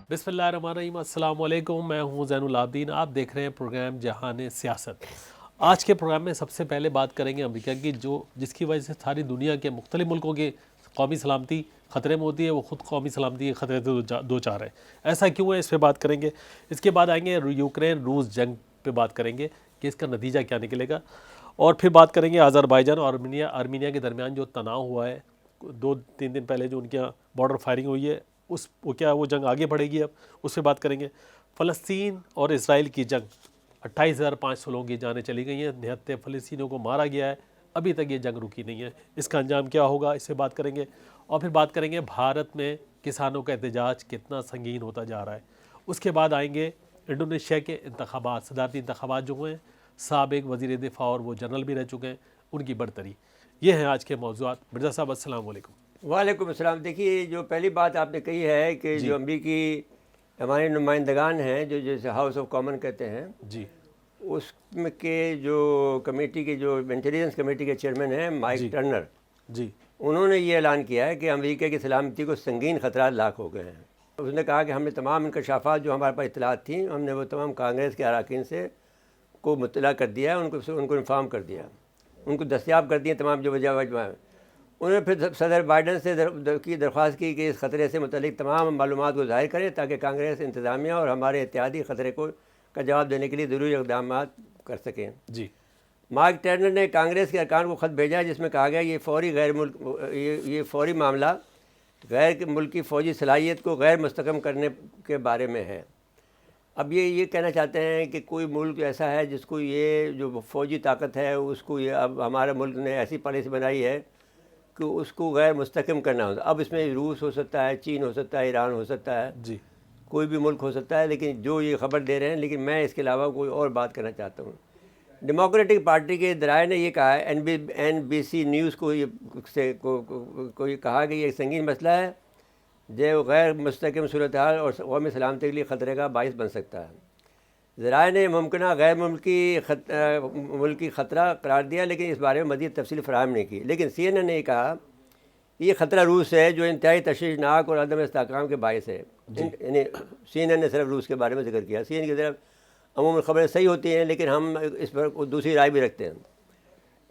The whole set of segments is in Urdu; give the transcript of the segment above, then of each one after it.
بسم اللہ الرحمن الرحیم، السلام علیکم۔ میں ہوں زین العابدین، آپ دیکھ رہے ہیں پروگرام جہان سیاست۔ آج کے پروگرام میں سب سے پہلے بات کریں گے امریکہ کی، جس کی وجہ سے ساری دنیا کے مختلف ملکوں کی قومی سلامتی خطرے میں ہوتی ہے، وہ خود قومی سلامتی کے خطرے سے دو چار ہے۔ ایسا کیوں ہے، اس پہ بات کریں گے۔ اس کے بعد آئیں گے یوکرین روس جنگ پہ بات کریں گے کہ اس کا نتیجہ کیا نکلے گا، اور پھر بات کریں گے آذربائیجان اور آرمینیا کے درمیان جو تناؤ ہوا ہے 2-3 دن پہلے، جو ان کے یہاں بارڈر فائرنگ ہوئی ہے، وہ جنگ آگے بڑھے گی، اب اس سے بات کریں گے۔ فلسطین اور اسرائیل کی جنگ، 28,500 لوگوں کی جانیں چلی گئی ہیں، 79 فلسطینیوں کو مارا گیا ہے، ابھی تک یہ جنگ رکی نہیں ہے۔ اس کا انجام کیا ہوگا، اس سے بات کریں گے۔ اور پھر بات کریں گے بھارت میں کسانوں کا احتجاج کتنا سنگین ہوتا جا رہا ہے۔ اس کے بعد آئیں گے انڈونیشیا کے انتخابات، صدارتی انتخابات جو ہوئے ہیں، سابق وزیر دفاع اور وہ جنرل بھی رہ چکے ہیں، ان کی برتری۔ یہ ہیں آج کے موضوعات۔ مرزا صاحب السلام علیکم۔ وعلیکم السلام۔ دیکھیے، جو پہلی بات آپ نے کہی ہے کہ جی جو امریکی ہمارے نمائندگان ہیں، جو جیسے ہاؤس آف کامن کہتے ہیں، جی اس میں کے جو کمیٹی کے جو انٹیلیجنس کمیٹی کے چیئرمین ہیں مائک جی ٹرنر، جی انہوں نے یہ اعلان کیا ہے کہ امریکہ کی سلامتی کو سنگین خطرات لاحق ہو گئے ہیں۔ اس نے کہا کہ ہم نے تمام انکشافات جو ہمارے پاس اطلاعات تھیں، ہم نے وہ تمام کانگریس کے اراکین سے کو مطلع کر دیا ہے، ان کو انفارم کر دیا، ان کو دستیاب کر دیے تمام جو وجہ ہیں۔ انہوں نے پھر صدر بائیڈن سے کی درخواست کی کہ اس خطرے سے متعلق تمام معلومات کو ظاہر کریں تاکہ کانگریس انتظامیہ اور ہمارے اتحادی خطرے کا جواب دینے کے لیے ضروری اقدامات کر سکیں۔ جی مائک ٹرنر نے کانگریس کے ارکان کو خط بھیجا جس میں کہا گیا یہ فوری معاملہ غیر ملکی فوجی صلاحیت کو غیر مستحکم کرنے کے بارے میں ہے۔ اب یہ کہنا چاہتے ہیں کہ کوئی ملک ایسا ہے جس کو یہ جو فوجی طاقت ہے اس کو یہ اب ہمارے ملک نے ایسی پالیسی بنائی ہے کہ اس کو غیر مستحکم کرنا ہوتا ہے۔ اب اس میں روس ہو سکتا ہے، چین ہو سکتا ہے، ایران ہو سکتا ہے، جی کوئی بھی ملک ہو سکتا ہے، لیکن جو یہ خبر دے رہے ہیں، لیکن میں اس کے علاوہ کوئی اور بات کرنا چاہتا ہوں۔ ڈیموکریٹک پارٹی کے ذرائع نے یہ کہا ہے، NBC نیوز کو یہ کہا کہ یہ سنگین مسئلہ ہے جو غیر مستحکم صورتحال اور قومی سلامتی کے لیے خطرے کا باعث بن سکتا ہے۔ ذرائع نے ممکنہ غیر ملکی خطرہ قرار دیا، لیکن اس بارے میں مزید تفصیل فراہم نہیں کی۔ لیکن CNN نے کہا یہ خطرہ روس سے ہے جو انتہائی تشویشناک اور عدم استحکام کے باعث ہے۔ یعنی CNN نے صرف روس کے بارے میں ذکر کیا۔ CNN کی طرف عموماً خبریں صحیح ہوتی ہیں، لیکن ہم اس پر دوسری رائے بھی رکھتے ہیں۔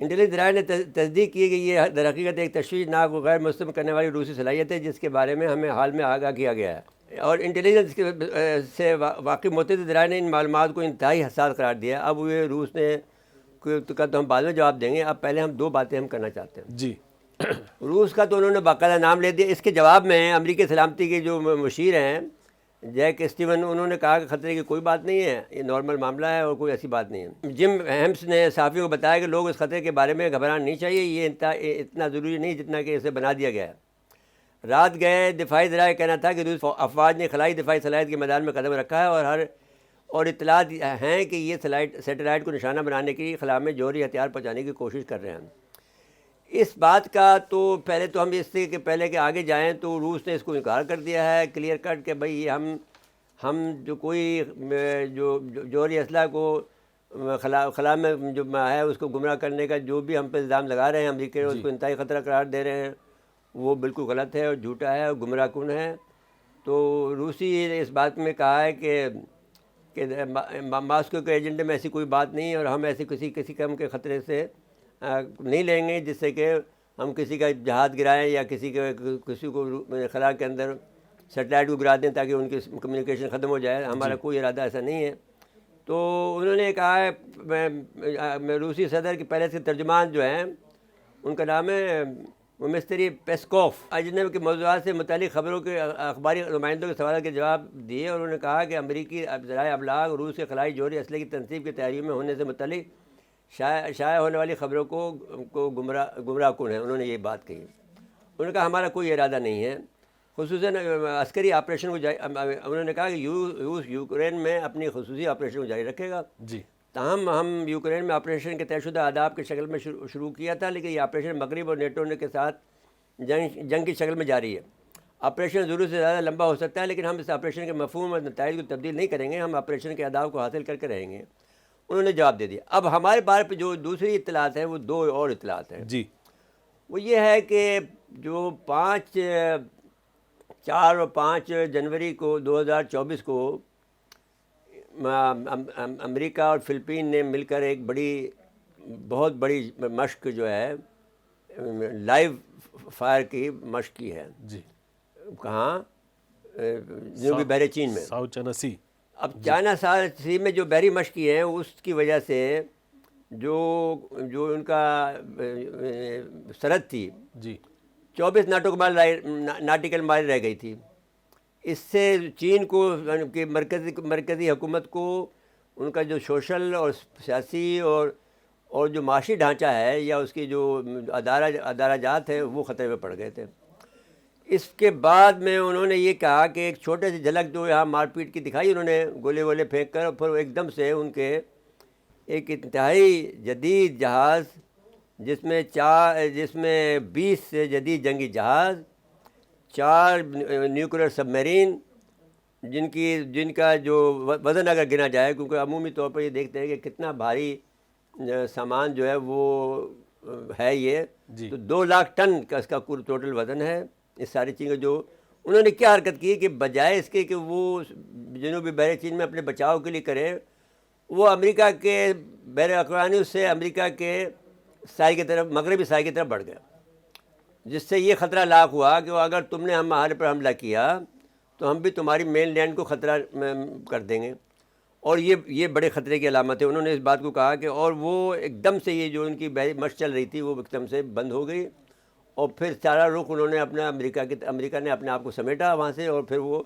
انٹیلیجنس ذرائع نے تصدیق کی کہ یہ درحقیقت ایک تشویشناک اور غیر مستحکم کرنے والی روسی صلاحیت ہے جس کے بارے میں ہمیں حال میں آگاہ کیا گیا ہے، اور انٹیلیجنس سے واقعی متعدد ذرائع نے ان معلومات کو انتہائی حساس قرار دیا۔ اب یہ روس نے کا تو ہم بعد میں جواب دیں گے، اب پہلے ہم دو باتیں ہم کرنا چاہتے ہیں۔ جی روس کا تو انہوں نے باقاعدہ نام لے دیا۔ اس کے جواب میں امریکی سلامتی کے جو مشیر ہیں جیک اسٹیون، انہوں نے کہا کہ خطرے کی کوئی بات نہیں ہے، یہ نارمل معاملہ ہے اور کوئی ایسی بات نہیں ہے۔ جم ہیمس نے صحافیوں کو بتایا کہ لوگ اس خطرے کے بارے میں گھبرانا نہیں چاہیے، یہ اتنا ضروری نہیں جتنا کہ اسے بنا دیا گیا ہے۔ رات گئے دفاعی ذرائع کہنا تھا کہ روس افواج نے خلائی دفاعی صلاحیت کے میدان میں قدم رکھا ہے اور اطلاعات ہیں کہ یہ سیٹلائٹ کو نشانہ بنانے کی خلا میں جوہری ہتھیار پہنچانے کی کوشش کر رہے ہیں۔ اس بات کا تو پہلے تو ہم اس سے کہ پہلے کہ آگے جائیں تو روس نے اس کو انکار کر دیا ہے کلیئر کٹ کہ بھئی ہم جو کوئی جو جوہری اسلحہ کو خلا میں جو ہے اس کو گمراہ کرنے کا جو بھی ہم پہ الزام لگا رہے ہیں امریکہ اس کو انتہائی خطرہ قرار دے رہے ہیں، وہ بالکل غلط ہے اور جھوٹا ہے اور گمراہ کن ہے۔ تو روسی نے اس بات میں کہا ہے کہ ماسکو کے ایجنڈے میں ایسی کوئی بات نہیں، اور ہم ایسی کسی قسم کے خطرے سے نہیں لیں گے جس سے کہ ہم کسی کا جہاز گرائیں یا کسی کو خلا کے اندر سیٹلائٹ کو گرا دیں تاکہ ان کی کمیونیکیشن ختم ہو جائے۔ ہمارا کوئی ارادہ ایسا نہیں ہے۔ تو انہوں نے کہا ہے، میں روسی صدر کے پہلے سے ترجمان جو ہیں ان کا نام ہے مستری پیسکوف، اجنبی کے موضوعات سے متعلق خبروں کے اخباری نمائندوں کے سوالات کے جواب دیے، اور انہوں نے کہا کہ امریکی ذرائع ابلاغ روس کے خلائی جوہری اسلحے کی تنصیب کی تیاریوں میں ہونے سے متعلق شائع ہونے والی خبروں کو گمراہ کن ہے۔ انہوں نے یہ بات کہی۔ انہوں نے کہا ہمارا کوئی ارادہ نہیں ہے، خصوصاً عسکری آپریشن کو انہوں نے کہا کہ روس یوکرین میں اپنی خصوصی آپریشن کو جاری رکھے گا۔ جی تاہم ہم یوکرین میں آپریشن کے طے شدہ آداب کی شکل میں شروع کیا تھا، لیکن یہ آپریشن مغرب اور نیٹو کے ساتھ جنگ کی شکل میں جاری ہے۔ آپریشن ضرورت سے زیادہ لمبا ہو سکتا ہے، لیکن ہم اس آپریشن کے مفہوم اور نتائج کو تبدیل نہیں کریں گے، ہم آپریشن کے آداب کو حاصل کر کے رہیں گے۔ انہوں نے جواب دے دیا۔ اب ہمارے بارے پہ جو دوسری اطلاعات ہیں وہ دو اور اطلاعات ہیں۔ جی وہ یہ ہے کہ جو 4 اور 5 جنوری کو 2024 کو امریکہ اور فلپین نے مل کر ایک بہت بڑی مشق جو ہے لائیو فائر کی مشق کی ہے. جی. کہاں؟ جنوبی بحر چین میں. South China Sea. اب چائنا سی میں جو بحری مشق کی ہے اس کی وجہ سے جو ان کا سرحد تھی جی. 24 ناٹیکل مائل رہ گئی تھی. اس سے چین کو کہ مرکزی حکومت کو ان کا جو سوشل اور سیاسی اور جو معاشی ڈھانچہ ہے یا اس کی جو ادارہ جات ہے وہ خطرے میں پڑ گئے تھے. اس کے بعد میں انہوں نے یہ کہا کہ ایک چھوٹے سے جھلک جو یہاں مار پیٹ کی دکھائی انہوں نے گولے وولے پھینک کر, اور پھر ایک دم سے ان کے ایک انتہائی جدید جہاز جس میں 20 سے جدید جنگی جہاز, 4 نیوکلیئر سب میرین جن کا جو وزن اگر گنا جائے, کیونکہ عمومی طور پر یہ دیکھتے ہیں کہ کتنا بھاری سامان جو ہے وہ ہے یہ, تو 2 لاکھ ٹن کا اس کا کل ٹوٹل وزن ہے. اس ساری چیزیں جو انہوں نے کیا حرکت کی کہ بجائے اس کے کہ وہ جنوبی بحر چین میں اپنے بچاؤ کے لیے کرے, وہ امریکہ کے بحر اقوانی سے امریکہ کے ساحل کی طرف, مغربی ساحل کی طرف بڑھ گیا, جس سے یہ خطرہ لاحق ہوا کہ اگر تم نے ہمارے پر حملہ کیا تو ہم بھی تمہاری مین لینڈ کو خطرہ کر دیں گے. اور یہ بڑے خطرے کی علامت ہے. انہوں نے اس بات کو کہا کہ اور وہ ایک دم سے یہ جو ان کی مشق چل رہی تھی وہ ایک دم سے بند ہو گئی, اور پھر سارا رخ انہوں نے اپنا امریکہ نے اپنے آپ کو سمیٹا وہاں سے, اور پھر وہ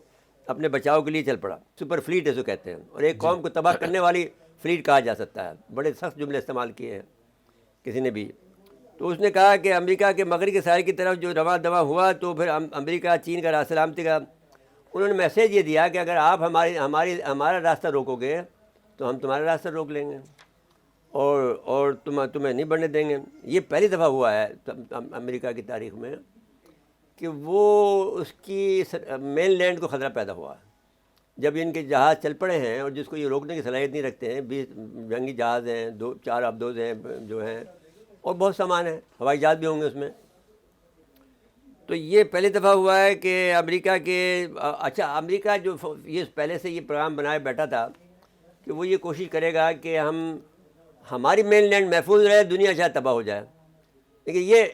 اپنے بچاؤ کے لیے چل پڑا. سپر فلیٹ ہے جو کہتے ہیں, اور ایک قوم کو تباہ کرنے والی فلیٹ کہا جا سکتا ہے. بڑے سخت جملے استعمال کیے ہیں کسی نے بھی. تو اس نے کہا کہ امریکہ کے مغربی کے ساحل کی طرف جو رواں دواں ہوا تو پھر امریکہ چین کا سلامتی کا انہوں نے میسیج یہ دیا کہ اگر آپ ہمارا راستہ روکو گے تو ہم تمہارا راستہ روک لیں گے, اور تمہیں نہیں بڑھنے دیں گے. یہ پہلی دفعہ ہوا ہے امریکہ کی تاریخ میں کہ وہ اس کی مین لینڈ کو خطرہ پیدا ہوا, جب ان کے جہاز چل پڑے ہیں اور جس کو یہ روکنے کی صلاحیت نہیں رکھتے ہیں. 20 جنگی جہاز ہیں, 4 ابدوز ہیں جو ہیں, اور بہت سامان ہے, ہوائی جہاز بھی ہوں گے اس میں. تو یہ پہلی دفعہ ہوا ہے کہ امریکہ کے امریکہ جو یہ پہلے سے یہ پروگرام بنائے بیٹھا تھا کہ وہ یہ کوشش کرے گا کہ ہماری مین لینڈ محفوظ رہے, دنیا چاہے تباہ ہو جائے. لیکن یہ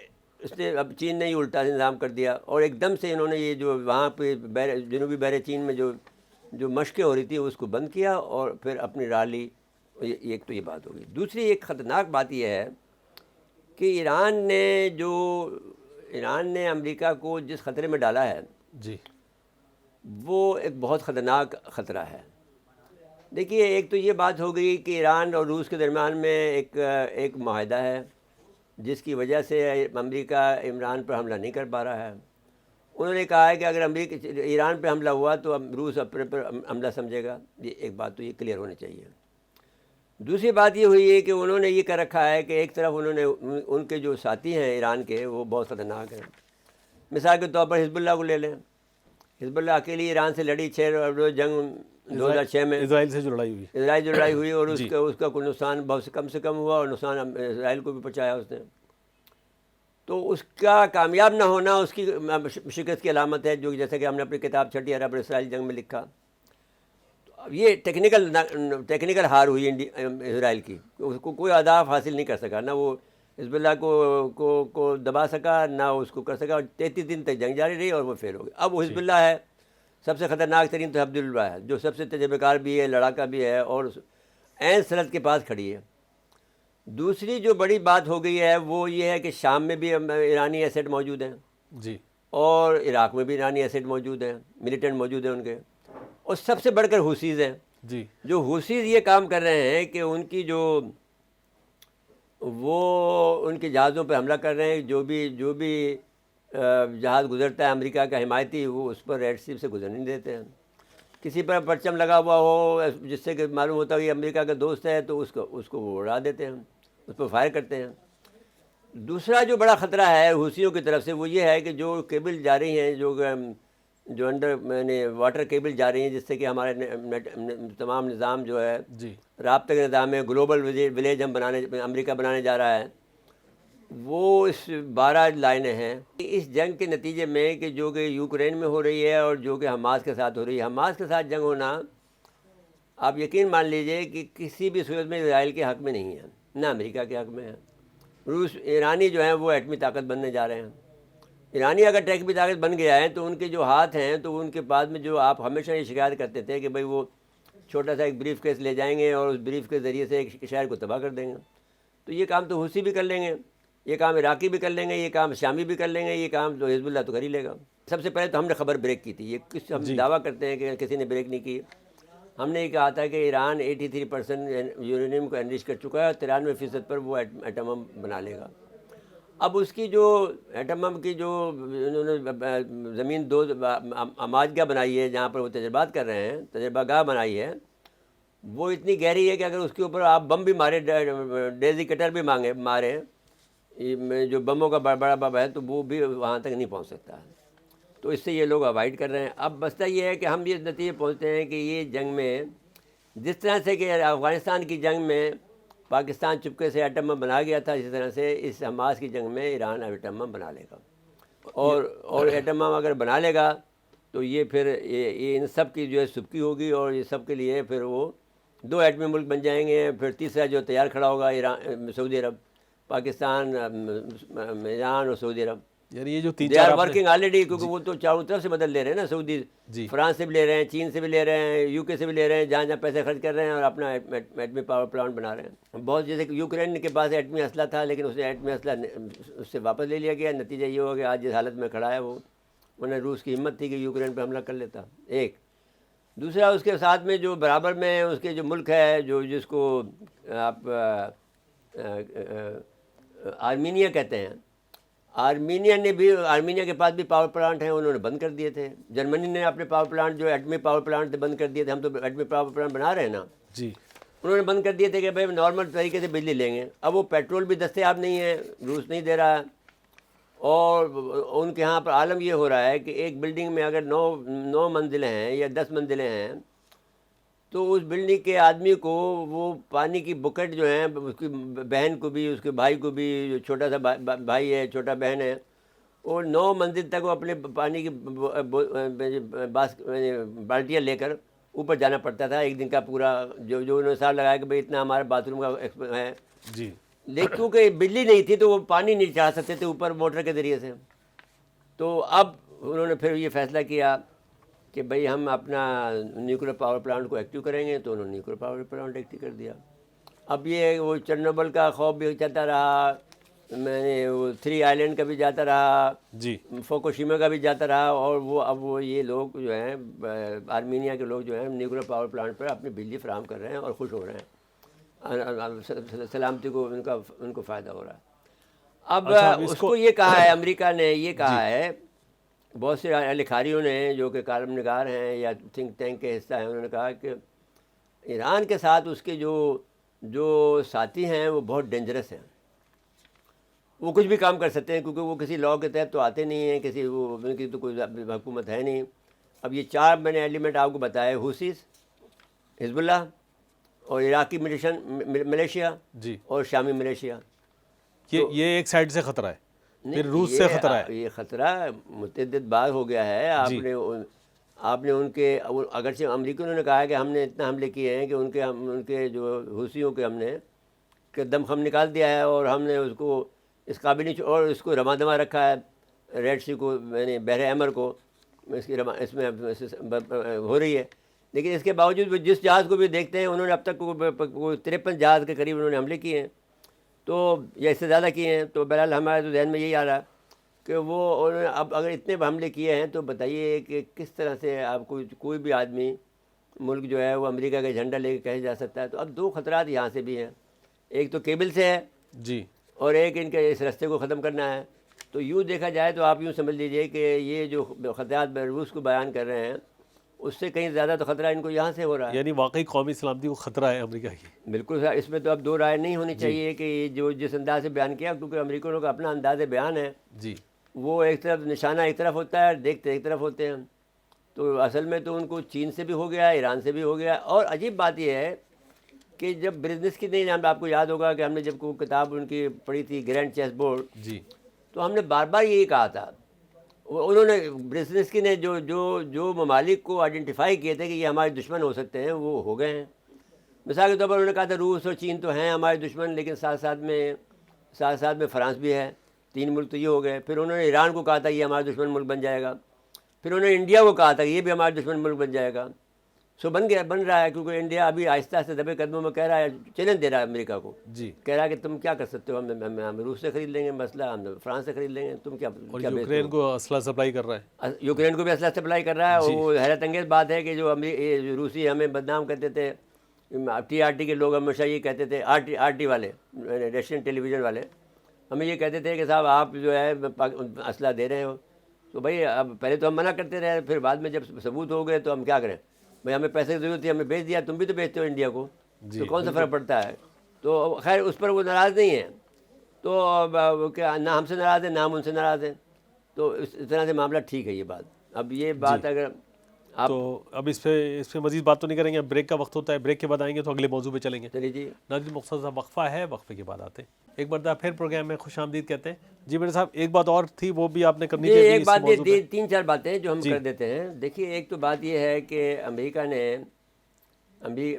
اس نے اب چین نے یہ الٹا نظام کر دیا, اور ایک دم سے انہوں نے یہ جو وہاں پہ جنوبی بحر چین میں جو مشقیں ہو رہی تھی اس کو بند کیا, اور پھر اپنی راہ لی. ایک تو یہ بات ہوگی. دوسری ایک خطرناک بات یہ ہے کہ ایران نے امریکہ کو جس خطرے میں ڈالا ہے جی, وہ ایک بہت خطرناک خطرہ ہے. دیکھیے, ایک تو یہ بات ہو گئی کہ ایران اور روس کے درمیان میں ایک معاہدہ ہے جس کی وجہ سے امریکہ عمران پر حملہ نہیں کر پا رہا ہے. انہوں نے کہا ہے کہ اگر ایران پہ حملہ ہوا تو روس اپنے پر حملہ سمجھے گا. یہ ایک بات تو یہ کلیئر ہونی چاہیے. دوسری بات یہ ہوئی ہے کہ انہوں نے یہ کر رکھا ہے کہ ایک طرف انہوں نے ان کے جو ساتھی ہیں ایران کے وہ بہت خطرناک ہیں. مثال کے طور پر حزب اللہ کو لے لیں. حزب اللہ اکیلی ایران سے لڑی 6 جنگ 2006 میں, اسرائیل سے جو لڑائی ہوئی اور اس کا کوئی نقصان بہت سے کم ہوا, اور نقصان اسرائیل کو بھی پہنچایا اس نے. تو اس کا کامیاب نہ ہونا اس کی شکست کی علامت ہے, جو جیسے کہ ہم نے اپنی کتاب چھٹی عرب اور اسرائیل جنگ میں لکھا. یہ ٹیکنیکل ہار ہوئی اسرائیل کی. اس کو کوئی اہداف حاصل نہیں کر سکا, نہ وہ حزب اللہ کو دبا سکا, نہ اس کو کر سکا. 33 دن تک جنگ جاری رہی اور وہ فیل ہو گئی. اب وہ حزب اللہ ہے, سب سے خطرناک ترین تو عبداللہ ہے جو سب سے تجربہ کار بھی ہے, لڑاکا بھی ہے, اور عین سرحد کے پاس کھڑی ہے. دوسری جو بڑی بات ہو گئی ہے وہ یہ ہے کہ شام میں بھی ایرانی ایسٹ موجود ہیں جی, اور عراق میں بھی ایرانی ایسٹ موجود ہیں, ملیٹنٹ موجود ہیں ان کے. اور سب سے بڑھ کر حوثیز ہیں جی, جو حوثیز یہ کام کر رہے ہیں کہ ان کی ان کے جہازوں پہ حملہ کر رہے ہیں. جو بھی جہاز گزرتا ہے امریکہ کا حمایتی, وہ اس پر ریڈ سی سے گزر نہیں دیتے ہیں. کسی پر پرچم لگا ہوا ہو جس سے کہ معلوم ہوتا ہے کہ امریکہ کا دوست ہے تو اس کو وہ اڑا دیتے ہیں, اس پر فائر کرتے ہیں. دوسرا جو بڑا خطرہ ہے حوثیوں کی طرف سے وہ یہ ہے کہ جو کیبل جا رہی ہیں, جو انڈر واٹر کیبل جا رہی ہیں, جس سے کہ ہمارے تمام نظام جو ہے جی, رابطے کا نظام ہے, گلوبل ولیج امریکہ بنانے جا رہا ہے, وہ اس 12 لائنیں ہیں اس جنگ کے نتیجے میں کہ جو کہ یوکرین میں ہو رہی ہے اور جو کہ حماس کے ساتھ ہو رہی ہے. حماس کے ساتھ جنگ ہونا آپ یقین مان لیجئے کہ کسی بھی صورت میں اسرائیل کے حق میں نہیں ہے, نہ امریکہ کے حق میں ہے. ایرانی جو ہیں وہ ایٹمی طاقت بننے جا رہے ہیں. ایرانی اگر ایٹمی طاقت بن گیا ہے تو ان کے جو ہاتھ ہیں تو ان کے پاس میں جو آپ ہمیشہ یہ شکایت کرتے تھے کہ بھئی وہ چھوٹا سا ایک بریف کیس لے جائیں گے اور اس بریف کے ذریعے سے ایک شہر کو تباہ کر دیں گے. تو یہ کام تو حوثی بھی کر لیں گے, یہ کام عراقی بھی کر لیں گے, یہ کام شامی بھی کر لیں گے, یہ کام تو حزب اللہ تو کر ہی لے گا. سب سے پہلے تو ہم نے خبر بریک کی تھی. یہ ہم دعویٰ کرتے ہیں کہ کسی نے بریک نہیں کی. ہم نے یہ کہا تھا کہ ایران 83% یورینیم کو انرچ کر چکا ہے اور 93% پر وہ ایٹم بم بنا لے گا. اب اس کی جو ایٹم بم کی جو انہوں نے زمین 2 اماجگاہ بنائی ہے جہاں پر وہ تجربات کر رہے ہیں, تجربہ گاہ بنائی ہے, وہ اتنی گہری ہے کہ اگر اس کے اوپر آپ بم بھی مارے, ڈیزی کٹر بھی مارے, جو بموں کا بڑا بم ہے, تو وہ بھی وہاں تک نہیں پہنچ سکتا. تو اس سے یہ لوگ اوائڈ کر رہے ہیں. اب مسئلہ یہ ہے کہ ہم یہ نتیجے پہنچتے ہیں کہ یہ جنگ میں جس طرح سے کہ افغانستان کی جنگ میں پاکستان چپکے سے ایٹم بم بنا گیا تھا, اسی طرح سے اس حماس کی جنگ میں ایران ایٹم بم بنا لے گا. اور ایٹم بم اگر بنا لے گا تو یہ پھر یہ ان سب کی جو ہے سبکی ہوگی, اور یہ سب کے لیے پھر وہ 2 ایٹمی ملک بن جائیں گے. پھر تیسرا جو تیار کھڑا ہوگا ایران, سعودی عرب, پاکستان, ایران اور سعودی عرب. یعنی یہ جو دے آر ورکنگ آلریڈی, کیونکہ وہ تو چاروں طرف سے مدد لے رہے ہیں نا. سعودی فرانس سے بھی لے رہے ہیں, چین سے بھی لے رہے ہیں, یو کے سے بھی لے رہے ہیں, جہاں جہاں پیسے خرچ کر رہے ہیں اور اپنا ایٹمی پاور پلانٹ بنا رہے ہیں. بہت جیسے کہ یوکرین کے پاس ایٹمی اسلحہ تھا لیکن اس نے ایٹمی اسلحہ اس سے واپس لے لیا گیا. نتیجہ یہ ہوا کہ آج جس حالت میں کھڑا ہے وہ, انہیں روس کی ہمت تھی کہ یوکرین پہ حملہ کر لیتا. ایک دوسرا اس کے ساتھ میں جو برابر میں اس کے جو ملک ہے جو جس کو آپ آرمینیا کہتے ہیں, آرمینیا کے پاس بھی پاور پلانٹ ہیں, انہوں نے بند کر دیے تھے. جرمنی نے اپنے پاور پلانٹ جو ایٹمی پاور پلانٹ تھے بند کر دیے تھے. ہم تو ایٹمی پاور پلانٹ بنا رہے ہیں نا, جی انہوں نے بند کر دیے تھے کہ بھائی نارمل طریقے سے بجلی لیں گے. اب وہ پیٹرول بھی دستیاب نہیں ہے, روس نہیں دے رہا ہے. اور ان کے ہاں پر عالم یہ ہو رہا ہے کہ ایک بلڈنگ میں اگر 9 منزلیں ہیں یا 10 منزلیں ہیں تو اس بلڈنگ کے آدمی کو وہ پانی کی بکٹ جو ہیں, اس کی بہن کو بھی, اس کے بھائی کو بھی, جو چھوٹا سا بھائی ہے, چھوٹا بہن ہے, اور 9 منزل تک وہ اپنے پانی کی بالٹیاں لے کر اوپر جانا پڑتا تھا. ایک دن کا پورا جو انہوں نے حساب لگایا کہ بھائی اتنا ہمارا باتھ روم کا ہے. جی لیکن کیونکہ بجلی نہیں تھی تو وہ پانی نہیں چڑھا سکتے تھے اوپر موٹر کے ذریعے سے. تو اب انہوں نے پھر یہ فیصلہ کیا کہ بھئی ہم اپنا نیوکلیر پاور پلانٹ کو ایکٹیو کریں گے. تو انہوں نے نیوکلیر پاور پلانٹ ایکٹیو کر دیا. اب یہ وہ چرنوبل کا خوف بھی چلتا رہا, میں نے وہ 3 آئلینڈ کا بھی جاتا رہا, جی فوکوشیما کا بھی جاتا رہا. اور وہ اب وہ یہ لوگ جو ہیں آرمینیا کے لوگ جو ہیں نیوکلیر پاور پلانٹ پر اپنی بجلی فراہم کر رہے ہیں اور خوش ہو رہے ہیں. سلامتی کو ان کو فائدہ ہو رہا ہے. اب اس کو یہ کہا ہے, امریکہ نے یہ کہا ہے, بہت سے لکھاریوں نے جو کہ کالم نگار ہیں یا تھنک ٹینک کے حصہ ہیں, انہوں نے کہا کہ ایران کے ساتھ اس کے جو ساتھی ہیں وہ بہت ڈینجرس ہیں. وہ کچھ بھی کام کر سکتے ہیں کیونکہ وہ کسی لاء کے تحت تو آتے نہیں ہیں, کسی وہ ان کی تو کوئی حکومت ہے نہیں. اب یہ 4 میں نے ایلیمنٹ آپ کو بتائے, حوثیز, حزب اللہ اور عراقی ملیشیا جی اور شامی ملیشیا. یہ ایک سائڈ سے خطرہ ہے, پھر روس سے خطرہ ہے. یہ خطرہ متعدد بار ہو گیا ہے. آپ نے ان کے, اگرچہ امریکیوں نے کہا ہے کہ ہم نے اتنا حملے کیے ہیں کہ ان کے جو حوثیوں کے ہم نے کہ دم خم نکال دیا ہے, اور ہم نے اس کو اس قابل نہیں, اور اس کو رواں دواں رکھا ہے ریڈ سی کو, یعنی بحر احمر کو, اس میں ہو رہی ہے. لیکن اس کے باوجود جس جہاز کو بھی دیکھتے ہیں, انہوں نے اب تک 53 جہاز کے قریب انہوں نے حملے کیے ہیں, تو یا اس سے زیادہ کیے ہیں. تو بہرحال ہمارے تو ذہن میں یہی آ رہا کہ وہ اب اگر اتنے حملے کیے ہیں تو بتائیے کہ کس طرح سے آپ کو کوئی بھی آدمی ملک جو ہے وہ امریکہ کا جھنڈا لے کے کہیں جا سکتا ہے. تو اب 2 خطرات یہاں سے بھی ہیں, ایک تو کیبل سے ہے جی, اور ایک ان کے اس رستے کو ختم کرنا ہے. تو یوں دیکھا جائے تو آپ یوں سمجھ لیجئے کہ یہ جو خطرات روس کو بیان کر رہے ہیں اس سے کہیں زیادہ تو خطرہ ان کو یہاں سے ہو رہا ہے. یعنی واقعی قومی سلامتی کو خطرہ ہے امریکہ کی. بالکل سر, اس میں تو اب 2 رائے نہیں ہونی چاہیے کہ جو جس انداز سے بیان کیا, کیونکہ امریکیوں کا اپنا انداز بیان ہے. جی, وہ ایک طرف نشانہ ایک طرف ہوتا ہے, دیکھتے ایک طرف ہوتے ہیں. تو اصل میں تو ان کو چین سے بھی ہو گیا, ایران سے بھی ہو گیا. اور عجیب بات یہ ہے کہ جب بزنس کی نہیں، ہم آپ کو یاد ہوگا کہ ہم نے جب کوئی کتاب ان کی پڑھی تھی گرینڈ چیس بورڈ، جی تو ہم نے بار بار یہی کہا تھا. انہوں نے برزنسکی نے جو ممالک کو آئیڈینٹیفائی کیے تھے کہ یہ ہمارے دشمن ہو سکتے ہیں وہ ہو گئے ہیں. مثال کے طور پر انہوں نے کہا تھا روس اور چین تو ہیں ہمارے دشمن، لیکن ساتھ ساتھ میں فرانس بھی ہے. 3 ملک تو یہ ہو گئے. پھر انہوں نے ایران کو کہا تھا یہ ہمارا دشمن ملک بن جائے گا. پھر انہوں نے انڈیا کو کہا تھا کہ یہ بھی ہمارا دشمن ملک بن جائے گا. بن رہا ہے، کیونکہ انڈیا ابھی آہستہ آہستہ دبے قدموں میں کہہ رہا ہے، چیلنج دے رہا ہے امریکہ کو. جی. کہہ رہا ہے کہ تم کیا کر سکتے ہو، ہم روس سے خرید لیں گے مسئلہ، ہم فرانس سے خرید لیں گے، تم کیا اور بیچتے یوکرین ہو. کو اسلحہ سپلائی کر رہا ہے. یوکرین کو بھی اسلحہ سپلائی کر رہا ہے. اور جی. وہ حیرت انگیز بات ہے کہ جو روسی ہمیں بدنام کرتے تھے، TRT کے لوگ ہمیشہ یہ کہتے تھے، RT والے، رشین ٹیلی ویژن والے ہمیں یہ کہتے تھے کہ صاحب آپ جو ہے اسلحہ دے رہے ہو. تو بھائی اب پہلے تو ہم منع کرتے رہے، پھر بعد میں جب ثبوت ہو گئے تو ہم کیا کریں. بھائی ہمیں پیسے کی ضرورت تھی، ہمیں بیچ دیا، تم بھی تو بیچتے ہو انڈیا کو، تو کون سا فرق پڑتا ہے. تو خیر اس پر وہ ناراض نہیں ہیں. تو کیا نہ ہم سے ناراض ہیں نہ ہم ان سے ناراض ہیں. تو اس طرح سے معاملہ ٹھیک ہے یہ بات. اب یہ بات اگر آپ تو اب اس پہ مزید بات تو نہیں کریں گے. بریک کا وقت ہوتا ہے، بریک کے بعد آئیں گے تو اگلے موضوع پہ چلیں گے. چلیے جی. ناظرین مختصر سا وقفہ ہے، وقفے کے بعد آتے ہیں. ایک مرتبہ پھر پروگرام میں خوش آمدید کہتے ہیں. جی میرے صاحب ایک بات اور تھی، وہ بھی آپ نے کرنی تھی. ایک بات، یہ 3-4 باتیں جو ہم کر دیتے ہیں. دیکھیے ایک تو بات یہ ہے کہ امریکہ نے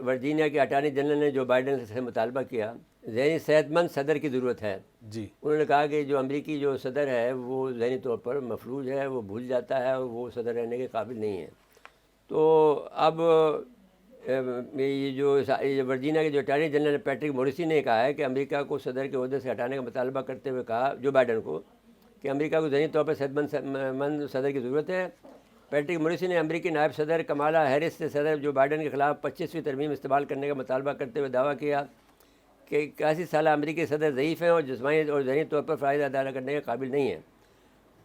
ورجینیا کے اٹارنی جنرل نے جو بائیڈن سے مطالبہ کیا، ذہنی صحت مند صدر کی ضرورت ہے. جی. انہوں نے کہا کہ جو امریکی جو صدر ہے وہ ذہنی طور پر مفلوج ہے، وہ بھول جاتا ہے اور وہ صدر رہنے کے قابل نہیں ہے. تو اب یہ جو ورجینیا کے جو اٹارنی جنرل پیٹرک موریسی نے کہا ہے کہ امریکہ کو صدر کے عہدے سے ہٹانے کا مطالبہ کرتے ہوئے کہا جو بائیڈن کو کہ امریکہ کو ذہنی طور پر صحت مند صدر کی ضرورت ہے. پیٹرک موریسی نے امریکی نائب صدر کمالا ہیرس سے صدر جو بائیڈن کے خلاف 25ویں ترمیم استعمال کرنے کا مطالبہ کرتے ہوئے دعویٰ کیا کہ 81 سالہ امریکی صدر ضعیف ہیں اور جسمانی اور ذہنی طور پر فرائض ادا کرنے کے قابل نہیں ہیں.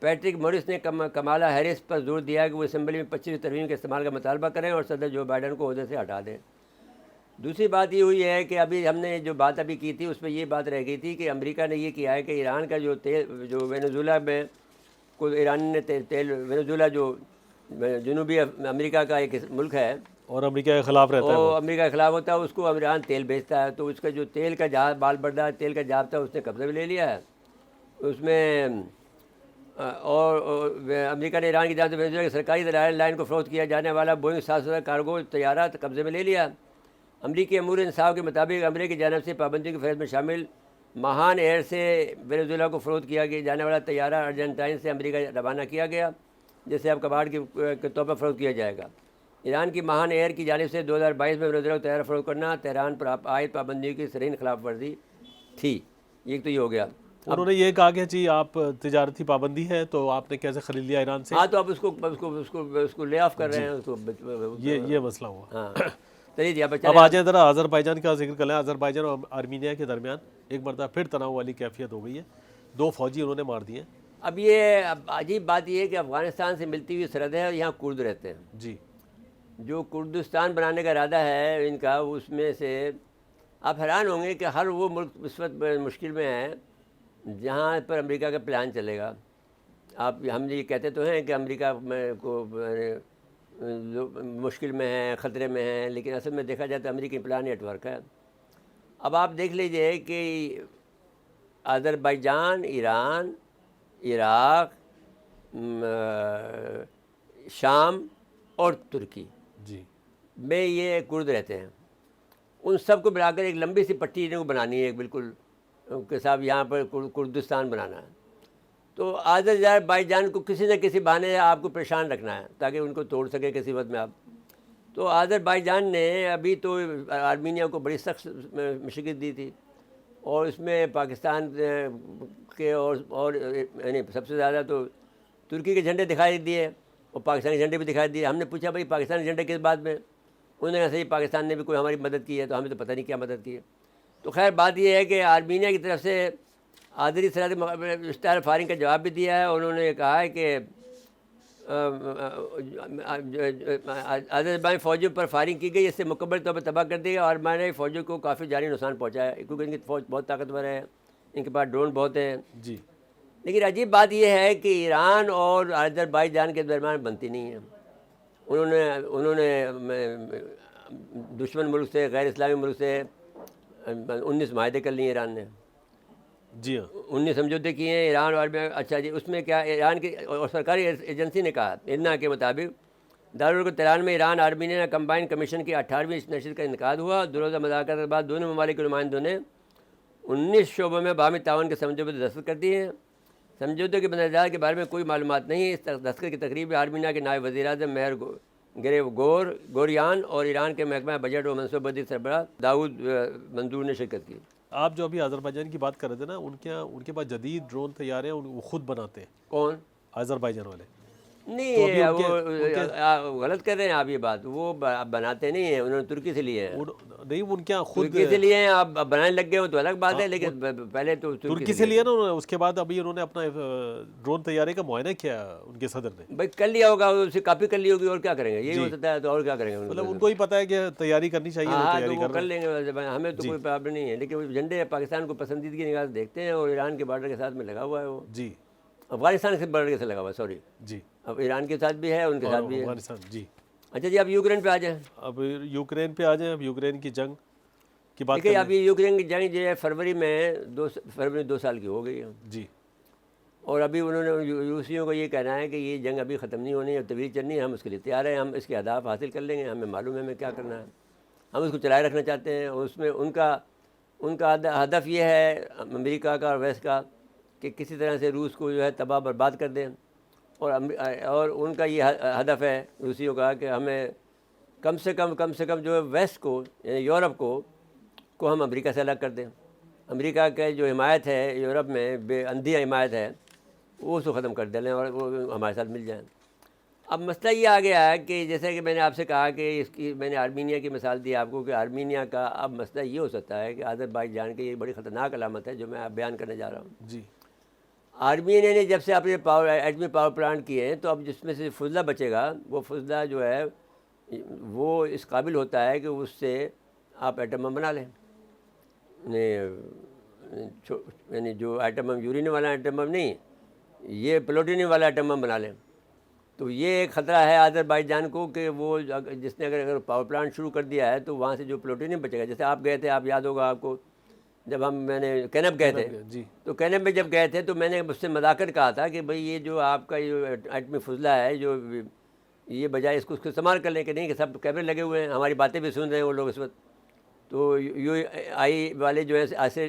پیٹرک موریس نے کمالا ہیرس پر زور دیا کہ وہ اسمبلی میں 25ویں ترمیم کے استعمال کا مطالبہ کریں اور صدر جو بائیڈن کو عہدے سے ہٹا دیں. دوسری بات یہ ہوئی ہے کہ ابھی ہم نے جو بات ابھی کی تھی اس میں یہ بات رہ گئی تھی کہ امریکہ نے یہ کیا ہے کہ ایران کا جو تیل جو وینزویلا میں ایران نے تیل وینزویلا جو جنوبی امریکہ کا ایک ملک ہے اور امریکہ کے خلاف رہتا ہے، وہ امریکہ کے خلاف ہوتا ہے، اس کو ایران تیل بیچتا ہے. تو اس کا جو تیل کا جہاز بال بردار تیل کا جہاز تھا اس نے قبضے میں لے لیا ہے. اس میں اور امریکہ نے ایران کی جانب سے وینزویلا کی سرکاری ایئر لائن کو فروخت کیا جانے والا بوئنگ 700 کارگو طیارہ قبضے میں لے لیا. امریکی امور انصاف کے مطابق امریکہ کی جانب سے پابندی کی فہرست میں شامل مہان ایئر سے وینزویلا کو فروخت کیا جانے والا طیارہ ارجنٹائن سے امریکہ روانہ کیا گیا، جسے اب کباڑ کے طور پر فروخت کیا جائے گا. ایران کی مہان ایئر کی جانب سے 2022 میں وینزویلا کو طیارہ فروخت کرنا تہران پر عائد پابندیوں کی سرین خلاف ورزی تھی. ایک تو یہ ہو گیا. انہوں نے یہ کہا کہ جی آپ تجارتی پابندی ہے تو آپ نے کیسے خرید لیا ایران سے. ہاں تو اب اس کو لے آف کر رہے ہیں. یہ مسئلہ ہوا. ہاں چلیے جی. اب آ جائیں ذرا آذربائیجان کا ذکر کریں. آذربائیجان اور آرمینیا کے درمیان ایک مرتبہ پھر تناؤ والی کیفیت ہو گئی ہے. 2 فوجی انہوں نے مار دیے. اب یہ عجیب بات یہ ہے کہ افغانستان سے ملتی ہوئی سرحد ہے اور یہاں کرد رہتے ہیں. جی. جو کردستان بنانے کا ارادہ ہے ان کا، اس میں سے آپ حیران ہوں گے کہ ہر وہ ملک اس وقت مشکل میں ہے جہاں پر امریکہ کا پلان چلے گا. ہم یہ کہتے تو ہیں کہ امریکہ کو مشکل میں ہے، خطرے میں ہے، لیکن اصل میں دیکھا جائے تو امریکی پلان نیٹ ورک ہے. اب آپ دیکھ لیجئے کہ آذربائیجان، ایران، عراق، شام اور ترکی جی میں یہ کرد رہتے ہیں. ان سب کو ملا کر ایک لمبی سی پٹی کو بنانی ہے، ایک بالکل کہ صاحب یہاں پر کردستان بنانا ہے. تو آذربائیجان کو کسی نہ کسی بہانے آپ کو پریشان رکھنا ہے تاکہ ان کو توڑ سکے کسی وقت میں آپ. تو آذربائیجان نے ابھی تو آرمینیا کو بڑی سخت مشقت دی تھی، اور اس میں پاکستان کے اور یعنی سب سے زیادہ تو ترکی کے جھنڈے دکھائی دیے اور پاکستانی جھنڈے بھی دکھائی دیے. ہم نے پوچھا بھائی پاکستانی جھنڈے کس بات میں؟ انہوں نے کہا صحیح پاکستان نے بھی کوئی ہماری مدد کی ہے، تو ہمیں تو پتہ نہیں کیا مدد کی ہے. تو خیر بات یہ ہے کہ آرمینیا کی طرف سے آذری سرحد اسٹائل فائرنگ کا جواب بھی دیا ہے. انہوں نے کہا ہے کہ آذربائیجان فوجیوں پر فائرنگ کی گئی، اس سے مکمل طور پر تباہ کر دیا، اور آرمینیائی فوجیوں کو کافی جانی نقصان پہنچا ہے کیونکہ ان کی فوج بہت طاقتور ہے، ان کے پاس ڈرون بہت ہیں. جی. لیکن عجیب بات یہ ہے کہ ایران اور آذربائیجان کے درمیان بنتی نہیں ہے. انہوں نے دشمن ملک سے، غیر اسلامی ملک سے 19 معاہدے کر لیے ایران نے، جی ہاں 19 سمجھوتے کیے ہیں ایران اور میں. اچھا جی، اس میں کیا ایران کی اور سرکاری ایجنسی نے کہا ارنا کے مطابق دارالحکومت تہران میں ایران آرمینیا کمبائنڈ کمیشن کی 18ویں نشست کا انعقاد ہوا. 2 روزہ مذاکرات کے بعد دونوں ممالک کے نمائندوں نے 19 شعبوں میں باہمی تعاون کے سمجھوتے پر دستخط کر دیے ہیں. سمجھوتے کے بندرگاہ کے بارے میں کوئی معلومات نہیں ہے. اس دستخط کی تقریب میں آرمینیا کے نائب وزیر اعظم مہر گریگوریان اور ایران کے محکمہ بجٹ و منصوبہ بندی سربراہ داؤد منظور نے شرکت کی. آپ جو ابھی آذربائیجان کی بات کر رہے تھے نا، ان کے پاس جدید ڈرون تیار ہیں، وہ خود بناتے ہیں کون؟ آذربائیجان والے. نہیں، وہ غلط کر رہے ہیں آپ یہ بات. وہ بناتے نہیں ہیں، انہوں نے ترکی سے لیے ہیں. نہیں ان کے یہاں خود ترکی سے لیے ہیں، آپ بنانے لگ گئے ہو تو الگ بات ہے، لیکن پہلے تو ترکی سے لیا نا انہوں نے. اس کے بعد ابھی انہوں نے اپنا ڈرون تیاری کا معائنہ کیا ان کے صدر نے. بھائی کر لیا ہوگا، اسے کاپی کر لی ہوگی، اور کیا کریں گے؟ یہی ہو سکتا ہے تو اور کیا کریں گے؟ مطلب ان کو ہی پتہ ہے کہ تیاری کرنی چاہیے. ہاں تو وہ کر لیں گے، ہمیں تو کوئی پرابلم نہیں ہے. لیکن وہ جھنڈے پاکستان کو پسندیدگی نگاہ سے دیکھتے ہیں، اور ایران کے بارڈر کے ساتھ میں لگا ہوا ہے. وہ جی افغانستان کے بارڈر کے ساتھ لگا ہوا ہے، سوری. جی اب ایران کے ساتھ بھی ہے، ان کے ساتھ بھی ہے. افغانستان. جی اچھا جی، اب یوکرین پہ آ جائیں. اب یوکرین پہ آ جائیں. اب یوکرین کی جنگ کی بات دیکھیے، اب یہ یوکرین کی جنگ جو ہے فروری میں 2 سال کی ہو گئی ہے. جی اور ابھی انہوں نے روسیوں کو یہ کہنا ہے کہ یہ جنگ ابھی ختم نہیں ہونی ہے، طویل چلنی ہے. ہم اس کے لیے تیار ہیں، ہم اس کے اہداف حاصل کر لیں گے، ہمیں معلوم ہے ہمیں کیا کرنا ہے. ہم اس کو چلائے رکھنا چاہتے ہیں. اور اس میں ان کا ہدف یہ ہے امریکہ کا اور ویسٹ کا کہ کسی طرح سے روس کو جو ہے تباہ برباد کر دیں. اور ان کا یہ ہدف ہے روسیوں کا کہ ہمیں کم سے کم جو ہے ویسٹ کو، یعنی یورپ کو ہم امریکہ سے الگ کر دیں. امریکہ کے جو حمایت ہے یورپ میں، بے اندھی حمایت ہے، وہ اس کو ختم کر دیں اور وہ ہمارے ساتھ مل جائیں. اب مسئلہ یہ آ گیا ہے کہ جیسے کہ میں نے آپ سے کہا کہ میں نے آرمینیا کی مثال دی آپ کو، کہ آرمینیا کا اب مسئلہ یہ ہو سکتا ہے کہ آذربائیجان کی یہ بڑی خطرناک علامت ہے جو میں بیان کرنے جا رہا ہوں. جی آرمینیا نے جب سے اپنے ایٹمی پاور پلانٹ کیے ہیں، تو اب جس میں سے فضلہ بچے گا، وہ فضلہ جو ہے وہ اس قابل ہوتا ہے کہ اس سے آپ ایٹم بم بنا لیں. یعنی جو ایٹم بم یورینیم والا ایٹم بم نہیں، یہ پلوٹینیم والا ایٹم بم بنا لیں. تو یہ ایک خطرہ ہے آذربائیجان کو کہ وہ جس نے اگر پاور پلانٹ شروع کر دیا ہے تو وہاں سے جو پلوٹینیم بچے گا. جیسے آپ گئے تھے، آپ یاد ہوگا آپ کو، جب میں نے کینب گئے تھے، جی تو کینب میں جب گئے تھے تو میں نے اس سے مذاکر کہا تھا کہ بھئی یہ جو آپ کا یہ ایٹمی فضلہ ہے، جو یہ بجائے اس کو استعمال کر لیں کہ نہیں، کہ سب کیمرے لگے ہوئے ہیں، ہماری باتیں بھی سن رہے ہیں وہ لوگ اس وقت. تو یو آئی والے جو ہیں